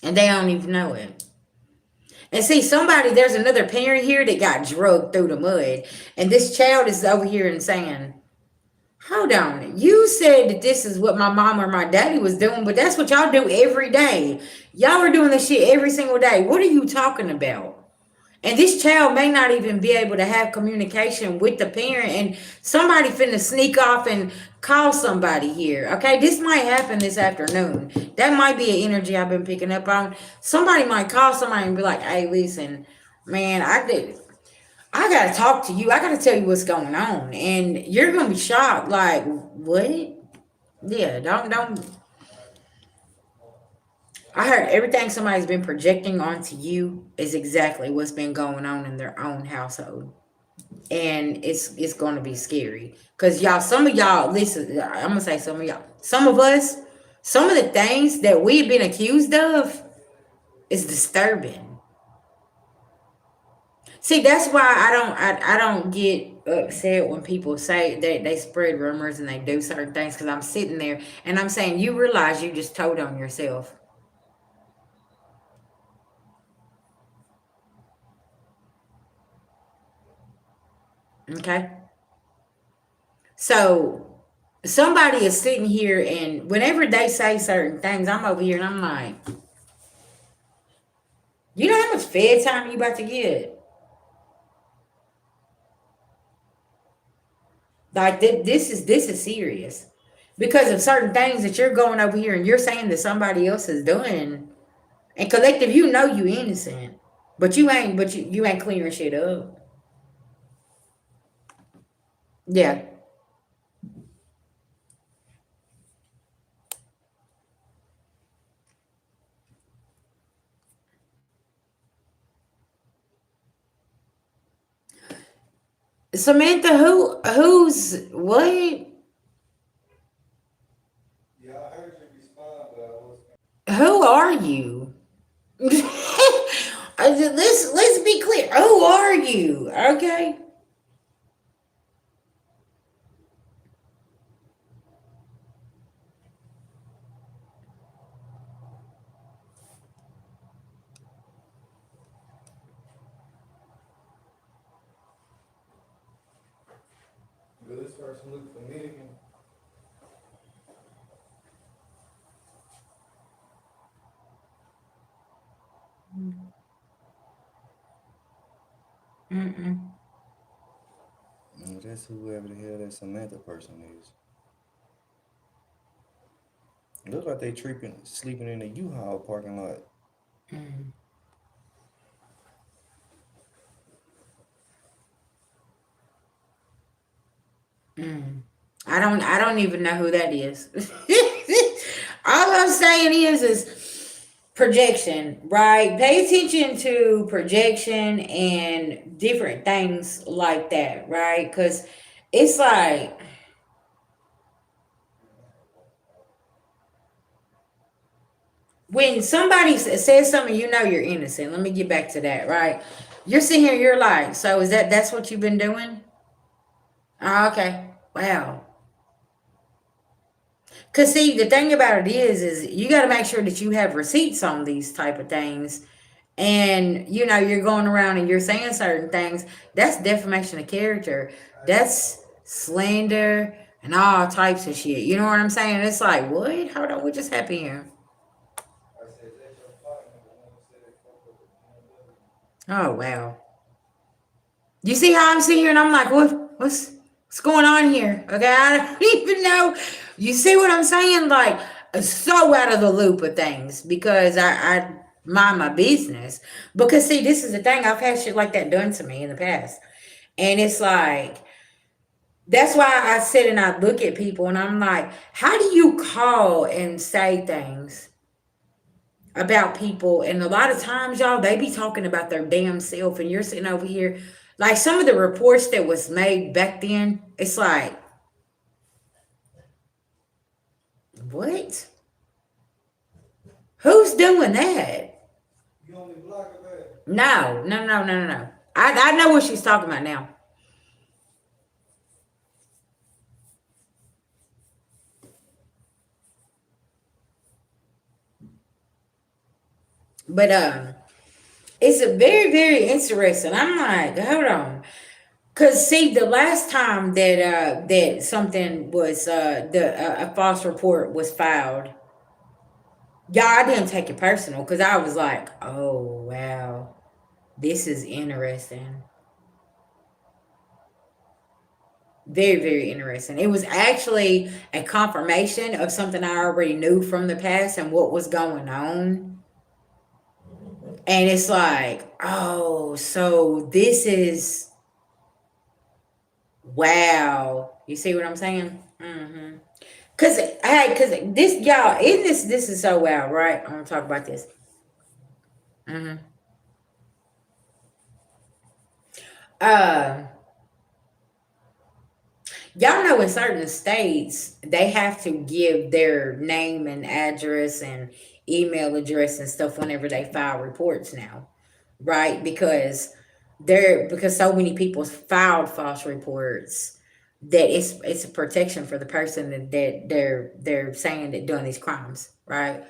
Speaker 1: And they don't even know it. And see, there's another parent here that got drugged through the mud. And this child is over here and saying, hold on, you said that this is what my mom or my daddy was doing, but that's what y'all do every day. Y'all are doing this shit every single day. What are you talking about? And this child may not even be able to have communication with the parent, and somebody finna sneak off and call somebody here. Okay, this might happen this afternoon. That might be an energy I've been picking up on. Somebody might call somebody and be like, "Hey, listen, man, I gotta talk to you. I gotta tell you what's going on," and you're gonna be shocked. Like, what? Yeah, don't. I heard everything somebody's been projecting onto you is exactly what's been going on in their own household. And it's going to be scary because y'all, some of y'all, listen, I'm gonna say some of y'all, some of us, some of the things that we've been accused of is disturbing. See, that's why I don't get upset when people say that they spread rumors and they do certain things, because I'm sitting there and I'm saying, you realize you just told on yourself. Okay, so somebody is sitting here, and whenever they say certain things, I'm over here and I'm like, you know how much fed time you about to get? Like, this is serious because of certain things that you're going over here and you're saying that somebody else is doing. And collective, you know you innocent, but you ain't clearing shit up. Yeah, Samantha, who's what?
Speaker 2: Yeah, I heard you respond, but I was.
Speaker 1: Who are you? Let's be clear. Who are you? Okay.
Speaker 2: But this person look familiar.
Speaker 1: Mm-mm.
Speaker 2: That's whoever the hell that Samantha person is. It looks like they sleeping in a U-Haul parking lot.
Speaker 1: Mm. Mm. I don't even know who that is. All I'm saying is projection, right? Pay attention to projection and different things like that, right? Because it's like when somebody says something, you know you're innocent. Let me get back to that, right? You're sitting here, you're like, so is that's what you've been doing? Oh, okay. Wow. Cause see, the thing about it is you got to make sure that you have receipts on these type of things, and you're going around and you're saying certain things. That's defamation of character. That's slander and all types of shit. You know what I'm saying? It's like, what? Hold on, what just happened here?
Speaker 2: I said, that's your partner, the one who said they fucked up the
Speaker 1: Oh wow. You see how I'm sitting here and I'm like, what's going on here? Okay, I don't even know. You see what I'm saying? Like, so out of the loop of things because I mind my business. Because see, this is the thing. I've had shit like that done to me in the past, and it's like that's why I sit and I look at people and I'm like, how do you call and say things about people? And a lot of times, y'all, they be talking about their damn self, and you're sitting over here. Like some of the reports that was made back then, it's like, what? Who's doing that?
Speaker 2: You only block it back.
Speaker 1: No, no, no, no, no, no. I know what she's talking about now. But it's a very, very interesting. I'm like, hold on. Cause see, the last time that something was a false report was filed, yeah, I didn't take it personal because I was like, oh wow. This is interesting. Very, very interesting. It was actually a confirmation of something I already knew from the past and what was going on. And it's like, oh, so this is wow. You see what I'm saying? Mm-hmm. Cause hey, cause this y'all, isn't this is so wow, right? I'm gonna talk about this. Mm-hmm. Uh, y'all know in certain states they have to give their name and address and email address and stuff whenever they file reports now, right? Because so many people filed false reports that it's a protection for the person that they're saying that doing these crimes, right?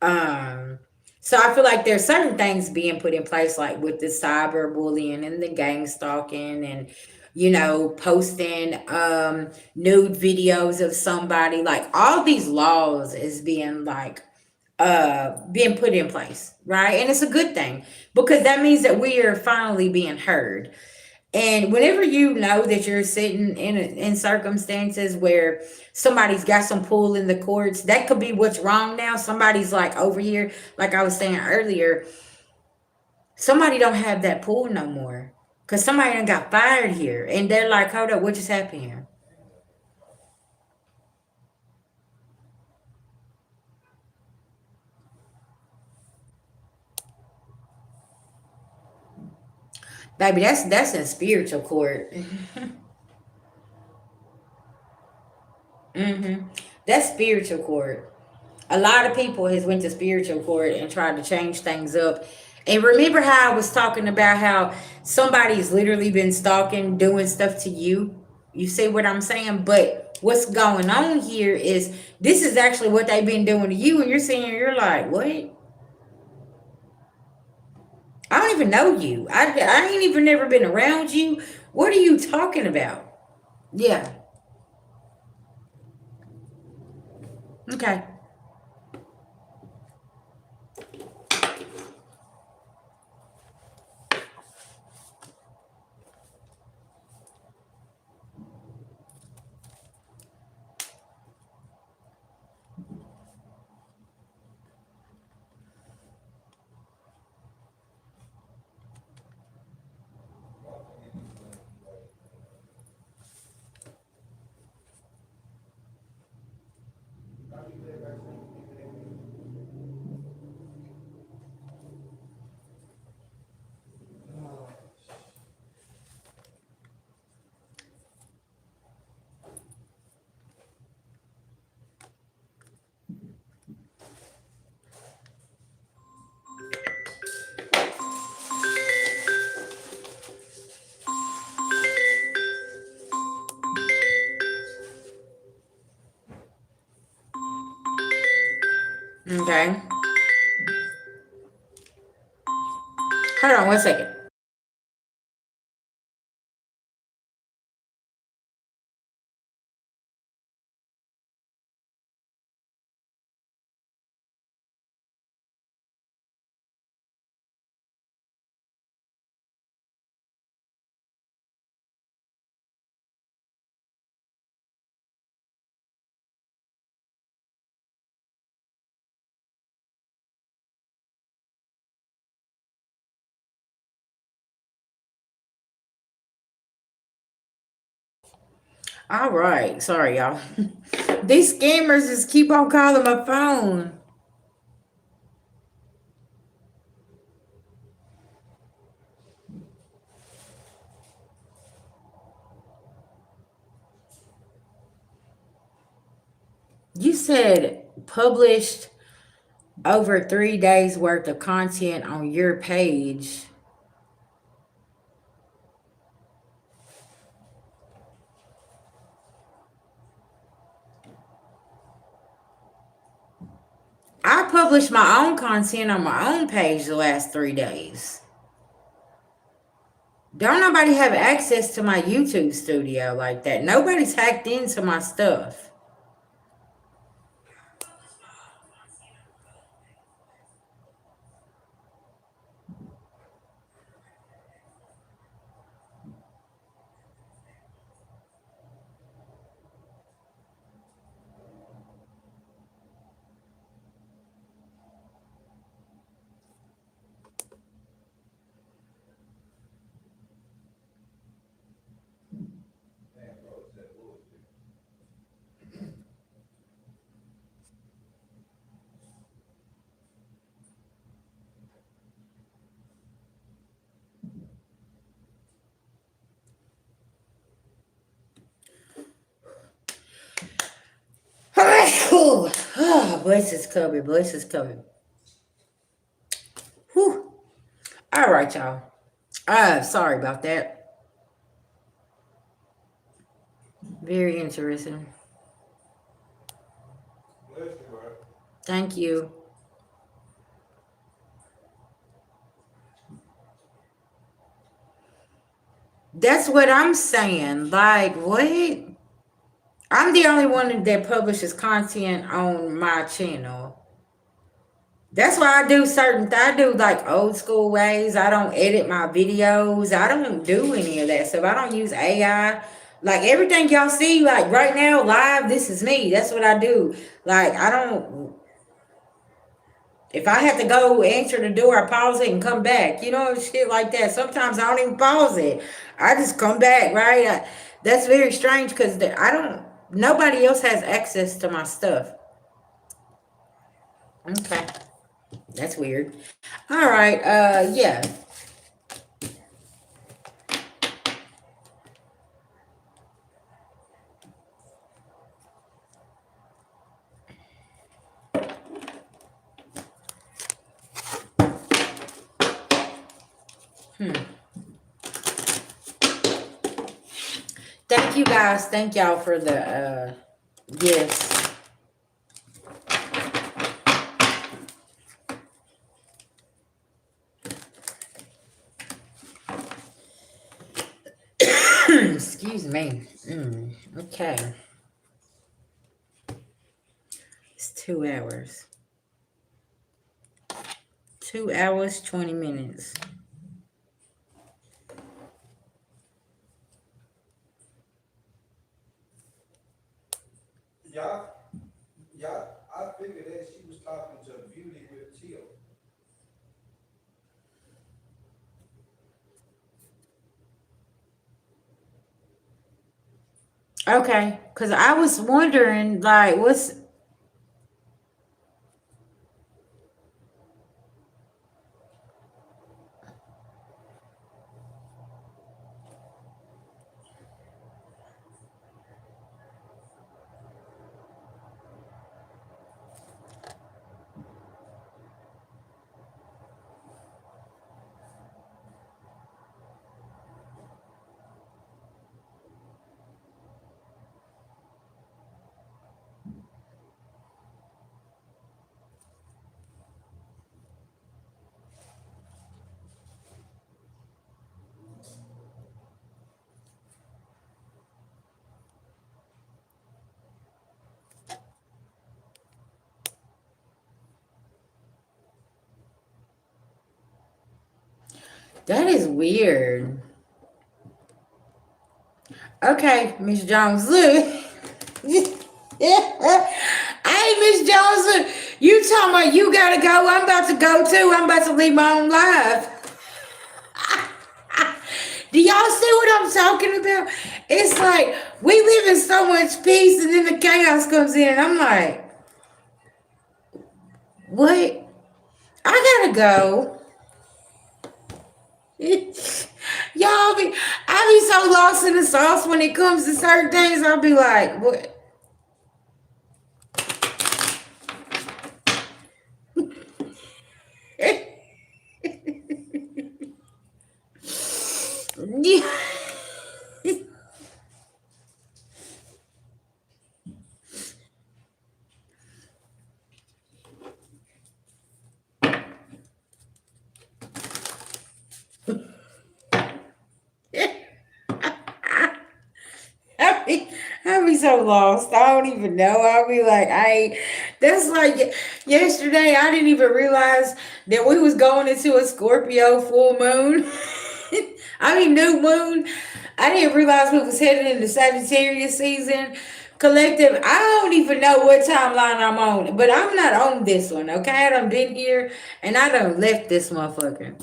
Speaker 1: Um, so I feel like there's certain things being put in place, like with the cyber bullying and the gang stalking and posting nude videos of somebody. Like all these laws is being put in place, right? And it's a good thing because that means that we are finally being heard. And whenever you know that you're sitting in circumstances where somebody's got some pull in the courts, that could be what's wrong now. Somebody's like over here, like I was saying earlier, somebody don't have that pull no more. Cause somebody done got fired here. And they're like, hold up, what just happened here? Baby, that's in spiritual court. Mm-hmm. That's spiritual court. A lot of people has went to spiritual court and tried to change things up. And remember how I was talking about how somebody's literally been stalking, doing stuff to you. You see what I'm saying? But what's going on here is this is actually what they've been doing to you, and you're saying you're like, what? I don't even know you. I ain't even never been around you. What are you talking about? Yeah. Okay. Okay. Hold on one second. All right. Sorry, y'all. These scammers just keep on calling my phone. You said published over 3 days worth of content on your page. I published my own content on my own page the last 3 days. Don't nobody have access to my YouTube studio like that. Nobody's hacked into my stuff. Oh, bless his cubby, bless his cubby. Whew. All right, y'all. Sorry about that. Very interesting.
Speaker 2: Bless you, bro.
Speaker 1: Thank you. That's what I'm saying. Like, what? I'm the only one that publishes content on my channel. That's why I do I do like old school ways. I don't edit my videos. I don't do any of that stuff. I don't use AI. Like everything y'all see, like right now, live, this is me. That's what I do. Like, I don't, if I have to go answer the door, I pause it and come back. You know, shit like that. Sometimes I don't even pause it. I just come back, right? That's very strange because I don't, nobody else has access to my stuff. Okay. That's weird. All right. Yeah. Hmm. Thank you guys. Thank y'all for the gifts. Excuse me. Okay. It's 2 hours. 2 hours, 20 minutes.
Speaker 2: Y'all, y'all, I figured that she was talking to Beauty with Chill.
Speaker 1: Okay. Because I was wondering, like, what's. That is weird. Okay, Miss Jones. Look. Hey, Miss Jones. Look. You talking about you gotta go. I'm about to go too. I'm about to leave my own life. Do y'all see what I'm talking about? It's like we live in so much peace and then the chaos comes in. I'm like, what? I gotta go. Y'all be, I be so lost in the sauce when it comes to certain things. I'll be like, what? Yeah. I be so lost. I don't even know. I'll be like, that's like yesterday. I didn't even realize that we was going into a Scorpio full moon. I mean, new moon. I didn't realize we was headed into Sagittarius season. Collective, I don't even know what timeline I'm on, but I'm not on this one, okay? I done been here and I done left this motherfucker.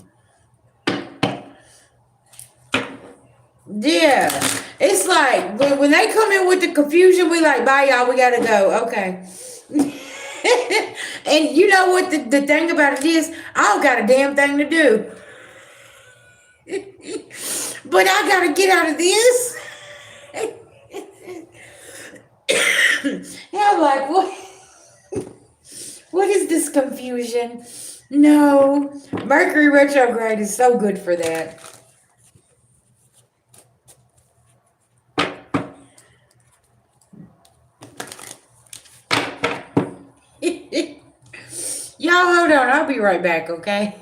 Speaker 1: Yeah, it's like when they come in with the confusion, we like, bye y'all, we gotta go. Okay. And you know what the thing about it is? I don't got a damn thing to do. But I gotta get out of this. Yeah, I'm like, what? What is this confusion? No. Mercury retrograde is so good for that. Y'all hold on. I'll be right back, okay?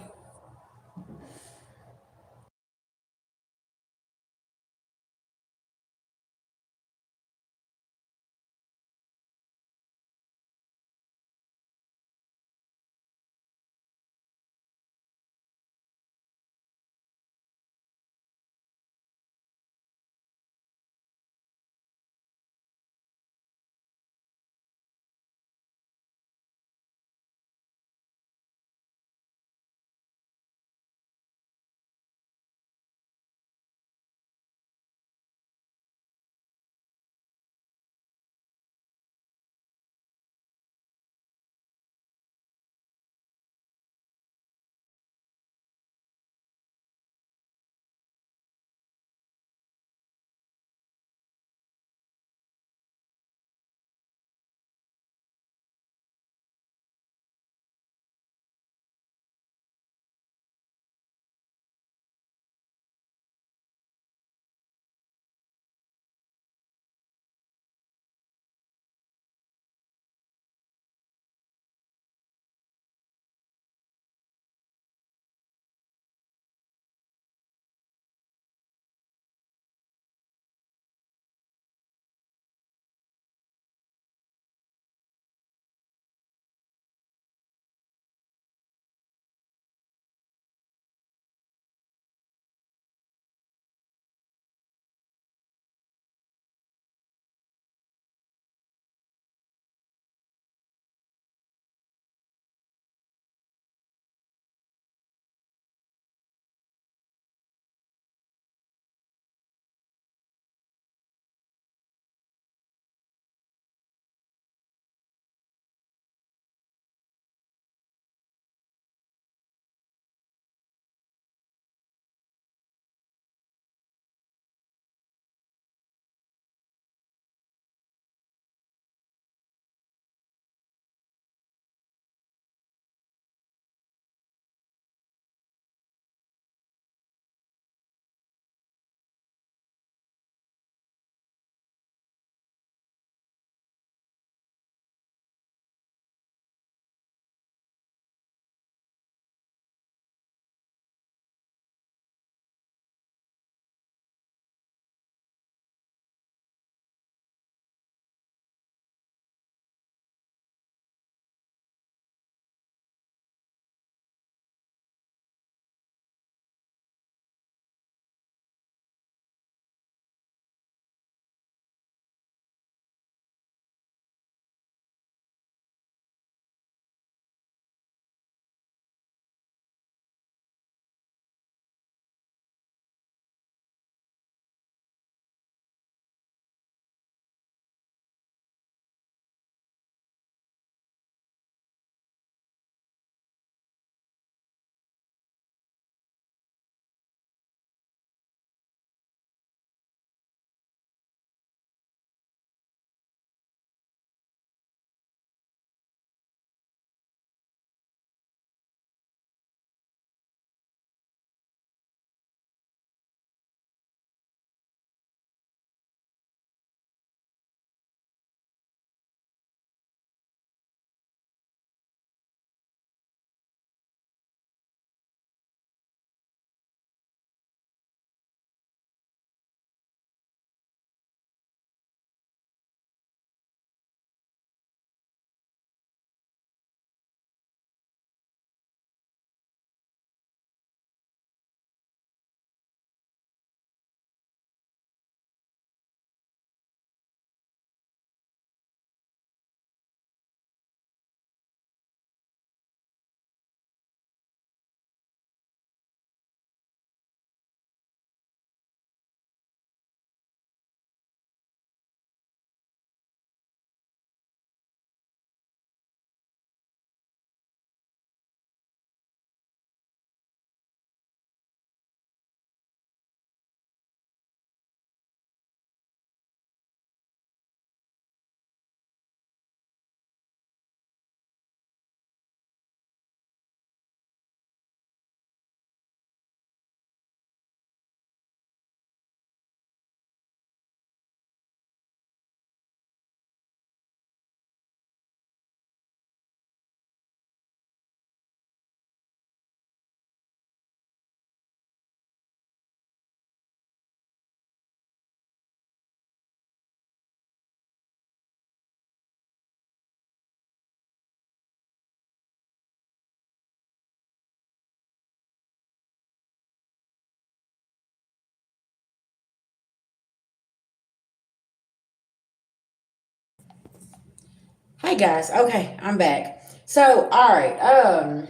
Speaker 1: Hey guys, okay, I'm back. So, all right,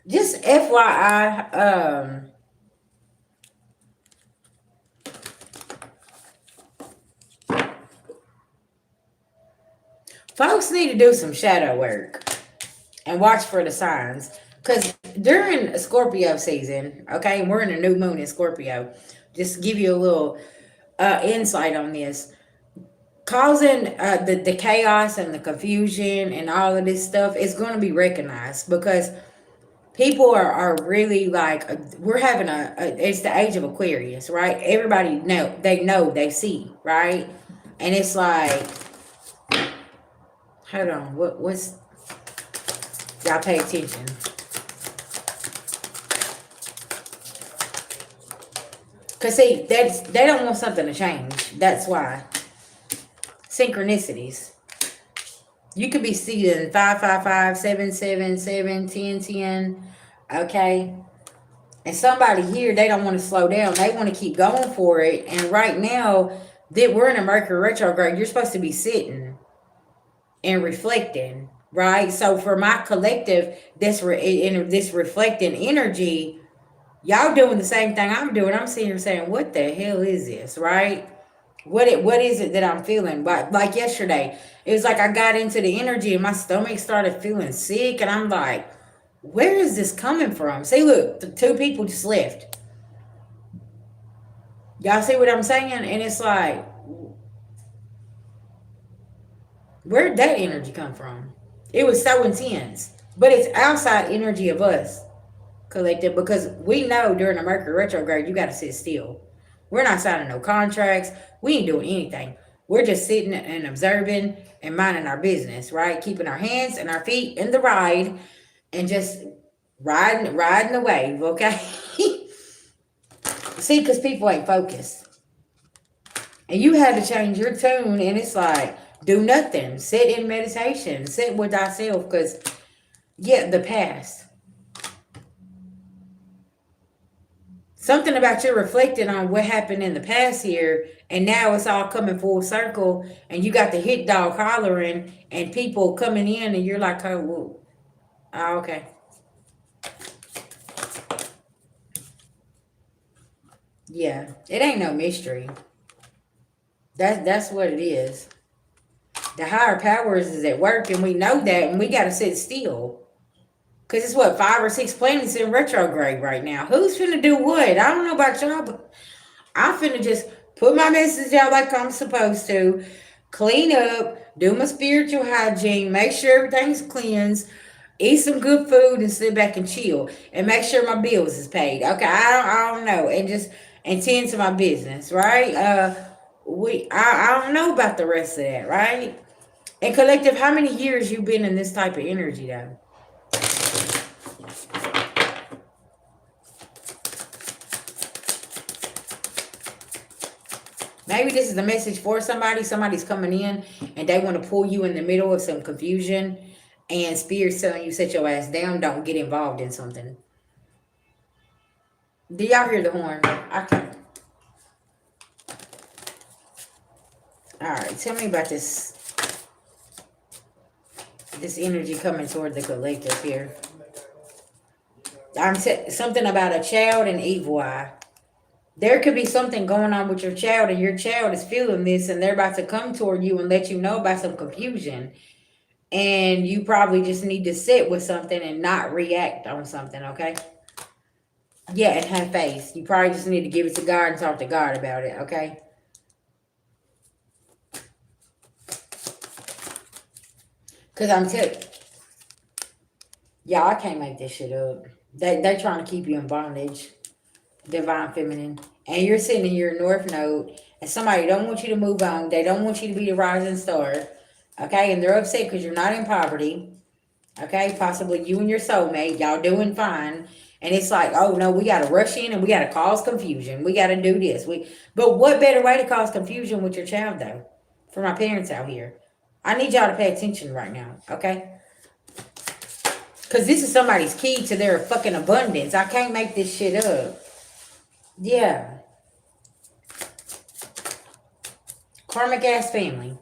Speaker 1: just FYI, folks need to do some shadow work and watch for the signs. Because during Scorpio season, okay, we're in a new moon in Scorpio. Just to give you a little insight on this, causing the chaos and the confusion and all of this stuff is going to be recognized because people are really like we're having it's the age of Aquarius, right? Everybody know they see, right? And it's like, hold on, what's y'all pay attention? Cause see, they don't want something to change. That's why synchronicities. You could be seeing 555, 777, 1010. Okay, and somebody here, they don't want to slow down. They want to keep going for it. And right now, that we're in a Mercury retrograde, you're supposed to be sitting and reflecting, right? So for my collective, this reflecting energy, y'all doing the same thing I'm doing. I'm sitting here saying, "What the hell is this?" Right? What is it that I'm feeling? Like yesterday, it was like I got into the energy and my stomach started feeling sick, and I'm like, where is this coming from? See, look, the two people just left. Y'all see what I'm saying? And it's like, where'd that energy come from? It was so intense. But it's outside energy of us, collective, because we know during the Mercury retrograde, you got to sit still. We're not signing no contracts. We ain't doing anything. We're just sitting and observing and minding our business, right? Keeping our hands and our feet in the ride and just riding the wave, okay? See, because people ain't focused. And you had to change your tune, and it's like, do nothing. Sit in meditation. Sit with thyself, because, yeah, the past. Something about you reflecting on what happened in the past here, and now it's all coming full circle, and you got the hit dog hollering, and people coming in, and you're like, oh, well, oh okay. Yeah, it ain't no mystery. That's what it is. The higher powers is at work, and we know that, and we got to sit still. Because it's what, 5 or 6 planets in retrograde right now. Who's finna do what? I don't know about y'all, but I'm finna just put my message out like I'm supposed to, clean up, do my spiritual hygiene, make sure everything's cleansed, eat some good food, and sit back and chill, and make sure my bills is paid. Okay, I don't know, and just and tend to my business, right? I don't know about the rest of that, right? And collective, how many years you been in this type of energy though? Maybe this is a message for somebody. Somebody's coming in and they want to pull you in the middle of some confusion, and spirit's telling you sit your ass down, don't get involved in something. Do y'all hear the horn? I can. All right, tell me about this energy coming toward the collective here. Something about a child and evil eye. There could be something going on with your child, and your child is feeling this, and they're about to come toward you and let you know about some confusion. And you probably just need to sit with something and not react on something, okay? Yeah, and have faith. You probably just need to give it to God and talk to God about it, okay? Because I'm telling y'all, I can't make this shit up. They trying to keep you in bondage, divine feminine. And you're sitting in your North Node, and somebody don't want you to move on. They don't want you to be the rising star, okay? And they're upset because you're not in poverty, okay? Possibly you and your soulmate, y'all doing fine. And it's like, oh no, we got to rush in and we got to cause confusion. We got to do this. But what better way to cause confusion with your child, though? For my parents out here, I need y'all to pay attention right now, okay? Because this is somebody's key to their fucking abundance. I can't make this shit up. Yeah. Karmic ass family.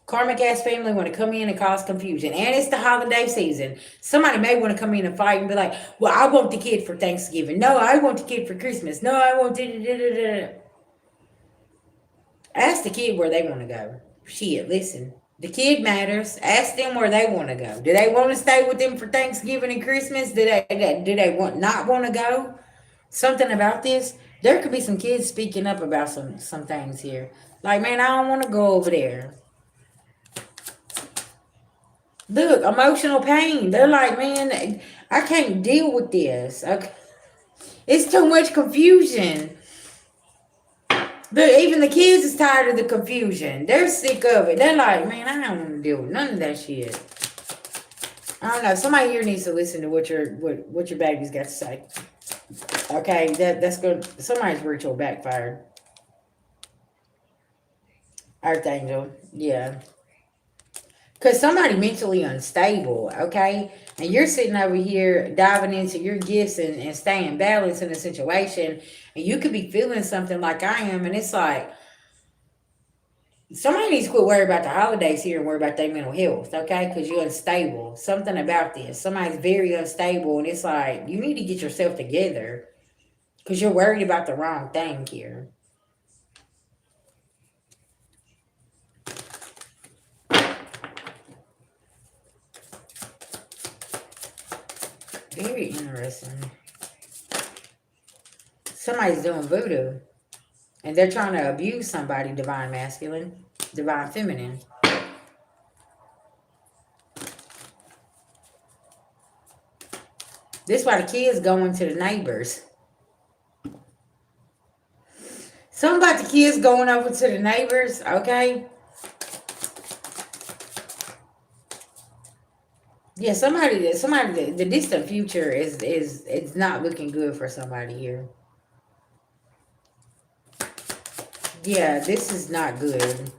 Speaker 1: Karmic ass family want to come in and cause confusion. And it's the holiday season. Somebody may want to come in and fight and be like, well, I want the kid for Thanksgiving. No, I want the kid for Christmas. No, I want da-da-da-da-da. Ask the kid where they want to go. Shit, listen. The kid matters. Ask them where they want to go. Do they want to stay with them for Thanksgiving and Christmas? Do they want not want to go? Something about this. There could be some kids speaking up about some things here. Like, man, I don't want to go over there. Look, emotional pain. They're like, man, I can't deal with this. Okay. It's too much confusion. Even the kids is tired of the confusion. They're sick of it. They're like, man, I don't want to deal with none of that shit. I don't know. Somebody here needs to listen to what your baby's got to say. Okay, that's good. Somebody's ritual backfired. Archangel, yeah. Because somebody mentally unstable, okay? And you're sitting over here diving into your gifts and staying balanced in a situation. And you could be feeling something like I am. And it's like, somebody needs to quit worrying about the holidays here and worry about their mental health, okay? Because you're unstable. Something about this. Somebody's very unstable. And it's like, you need to get yourself together. Because you're worried about the wrong thing here. Very interesting. Somebody's doing voodoo. And they're trying to abuse somebody, divine masculine, divine feminine. This is why the kids going to the neighbors. Something about the kids going over to the neighbors, okay? Yeah, the distant future is it's not looking good for somebody here. Yeah, this is not good.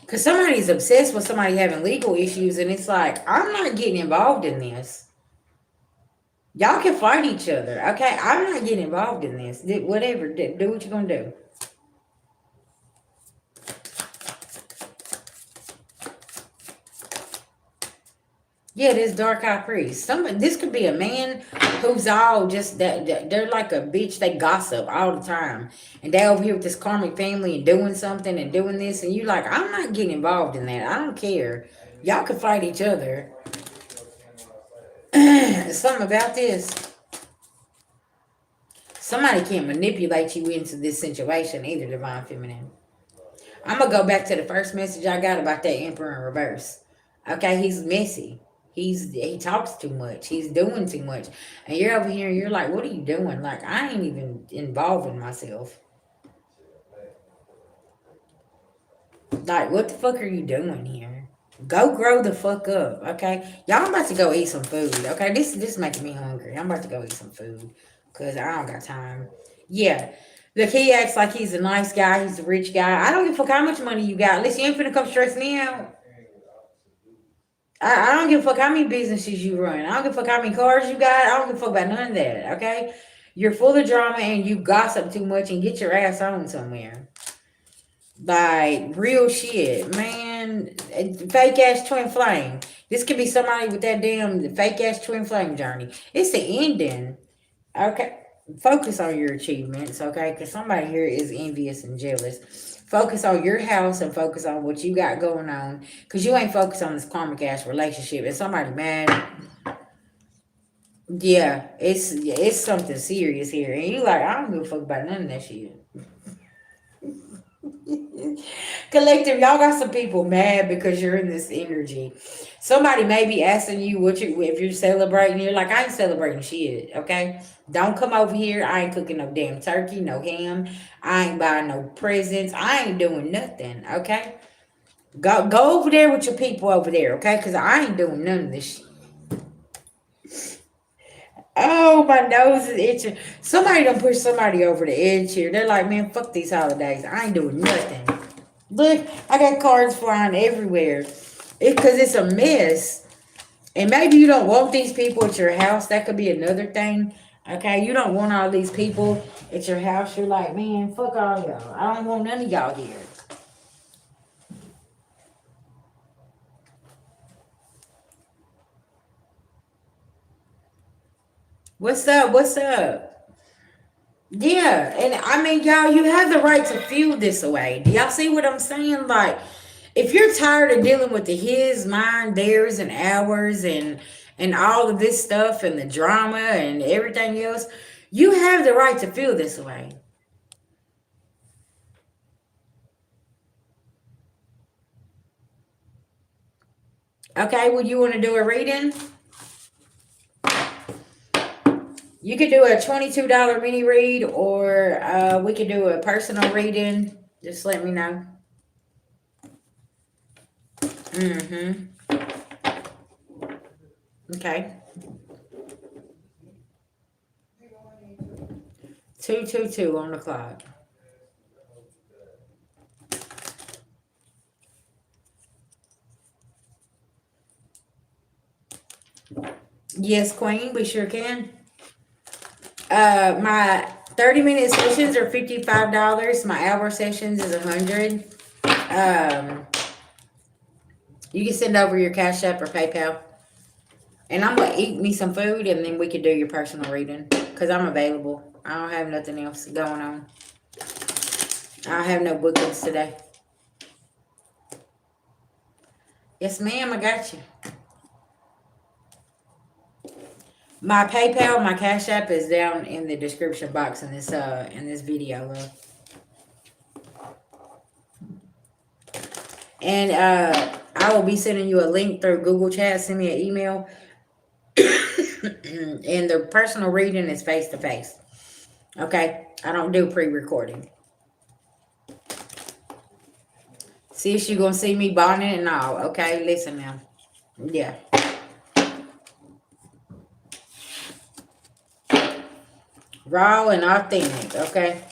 Speaker 1: Because somebody's obsessed with somebody having legal issues, and it's like, I'm not getting involved in this. Y'all can fight each other, okay? I'm not getting involved in this. Whatever, do what you're going to do. Yeah, this dark high priest. This could be a man who's all just that. They're like a bitch. They gossip all the time, and they over here with this karmic family and doing something and doing this, and you like, I'm not getting involved in that. I don't care. Y'all can fight each other. Something about this. Somebody can't manipulate you into this situation either, divine feminine. I'm gonna go back to the first message I got about that emperor in reverse. Okay, he's messy. He talks too much. He's doing too much. And you're over here and you're like, what are you doing? Like, I ain't even involving myself. Like, what the fuck are you doing here? Go grow the fuck up, okay? Y'all, I'm about to go eat some food, okay? This is making me hungry. I'm about to go eat some food because I don't got time. Yeah. Look, he acts like he's a nice guy. He's a rich guy. I don't give a fuck how much money you got. Listen, you ain't finna come stress me out. I don't give a fuck how many businesses you run. I don't give a fuck how many cars you got. I don't give a fuck about none of that, okay? You're full of drama and you gossip too much and get your ass on somewhere. Like, real shit, man. Fake ass twin flame. This could be somebody with that damn fake ass twin flame journey. It's the ending. Okay. Focus on your achievements, okay? Because somebody here is envious and jealous. Focus on your house and focus on what you got going on. Because you ain't focused on this karmic ass relationship. And somebody mad. Yeah, it's something serious here. And you like, I don't give a fuck about none of that shit. Collective, y'all got some people mad because you're in this energy. Somebody may be asking you if you're celebrating. You're like, I ain't celebrating shit, okay? Don't come over here. I ain't cooking no damn turkey, no ham. I ain't buying no presents. I ain't doing nothing, okay? Go over there with your people over there, okay? Because I ain't doing none of this shit. Oh, my nose is itching. Somebody done push somebody over the edge here. They're like, man, fuck these holidays. I ain't doing nothing. Look, I got cards flying everywhere. Because it's a mess. And maybe you don't want these people at your house. That could be another thing. Okay, you don't want all these people at your house. You're like, man, fuck all y'all. I don't want none of y'all here. What's up? What's up? Yeah, and I mean, y'all, you have the right to feel this way. Do y'all see what I'm saying? Like, if you're tired of dealing with the his, mine, theirs, and ours, and all of this stuff, and the drama and everything else, you have the right to feel this way. Okay, well, you want to do a reading? You could do a $22 mini read, or we could do a personal reading. Just let me know. Mm-hmm. Okay. 222 on the clock. Yes, Queen, we sure can. My 30-minute sessions are $55. My hour sessions is 100. You can send over your Cash App or PayPal. And I'm gonna eat me some food, and then we can do your personal reading. Cause I'm available. I don't have nothing else going on. I don't have no bookings today. Yes, ma'am, I got you. My PayPal, my Cash App is down in the description box in this video, love. And I will be sending you a link through Google Chat. Send me an email. And the personal reading is face to face. Okay, I don't do pre-recording. Sis, you gonna see me bonnet and all. Okay, listen now. Yeah, raw and authentic. Okay.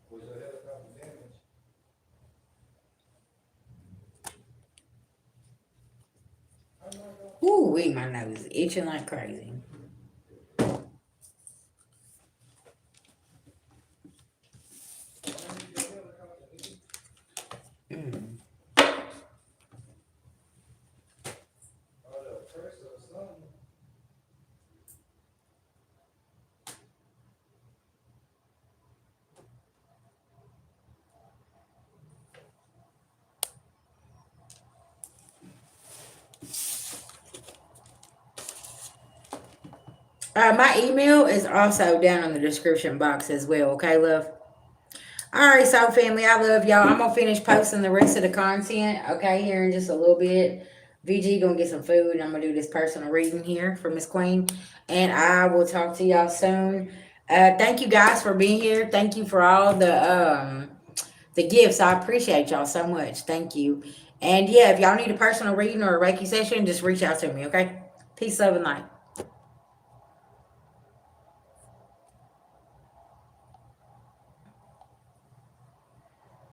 Speaker 2: Was your helicopter damaged?
Speaker 1: Ooh, wee, my nose is itching like crazy. Mm.
Speaker 2: Or the first or something?
Speaker 1: My email is also down in the description box as well. Okay, love. All right, so family, I love y'all. I'm gonna finish posting the rest of the content. Okay, here in just a little bit. VG gonna get some food. I'm gonna do this personal reading here for Miss Queen, and I will talk to y'all soon. Thank you guys for being here. Thank you for all the gifts. I appreciate y'all so much. Thank you. And yeah, if y'all need a personal reading or a Reiki session, just reach out to me. Okay. Peace, love, and light.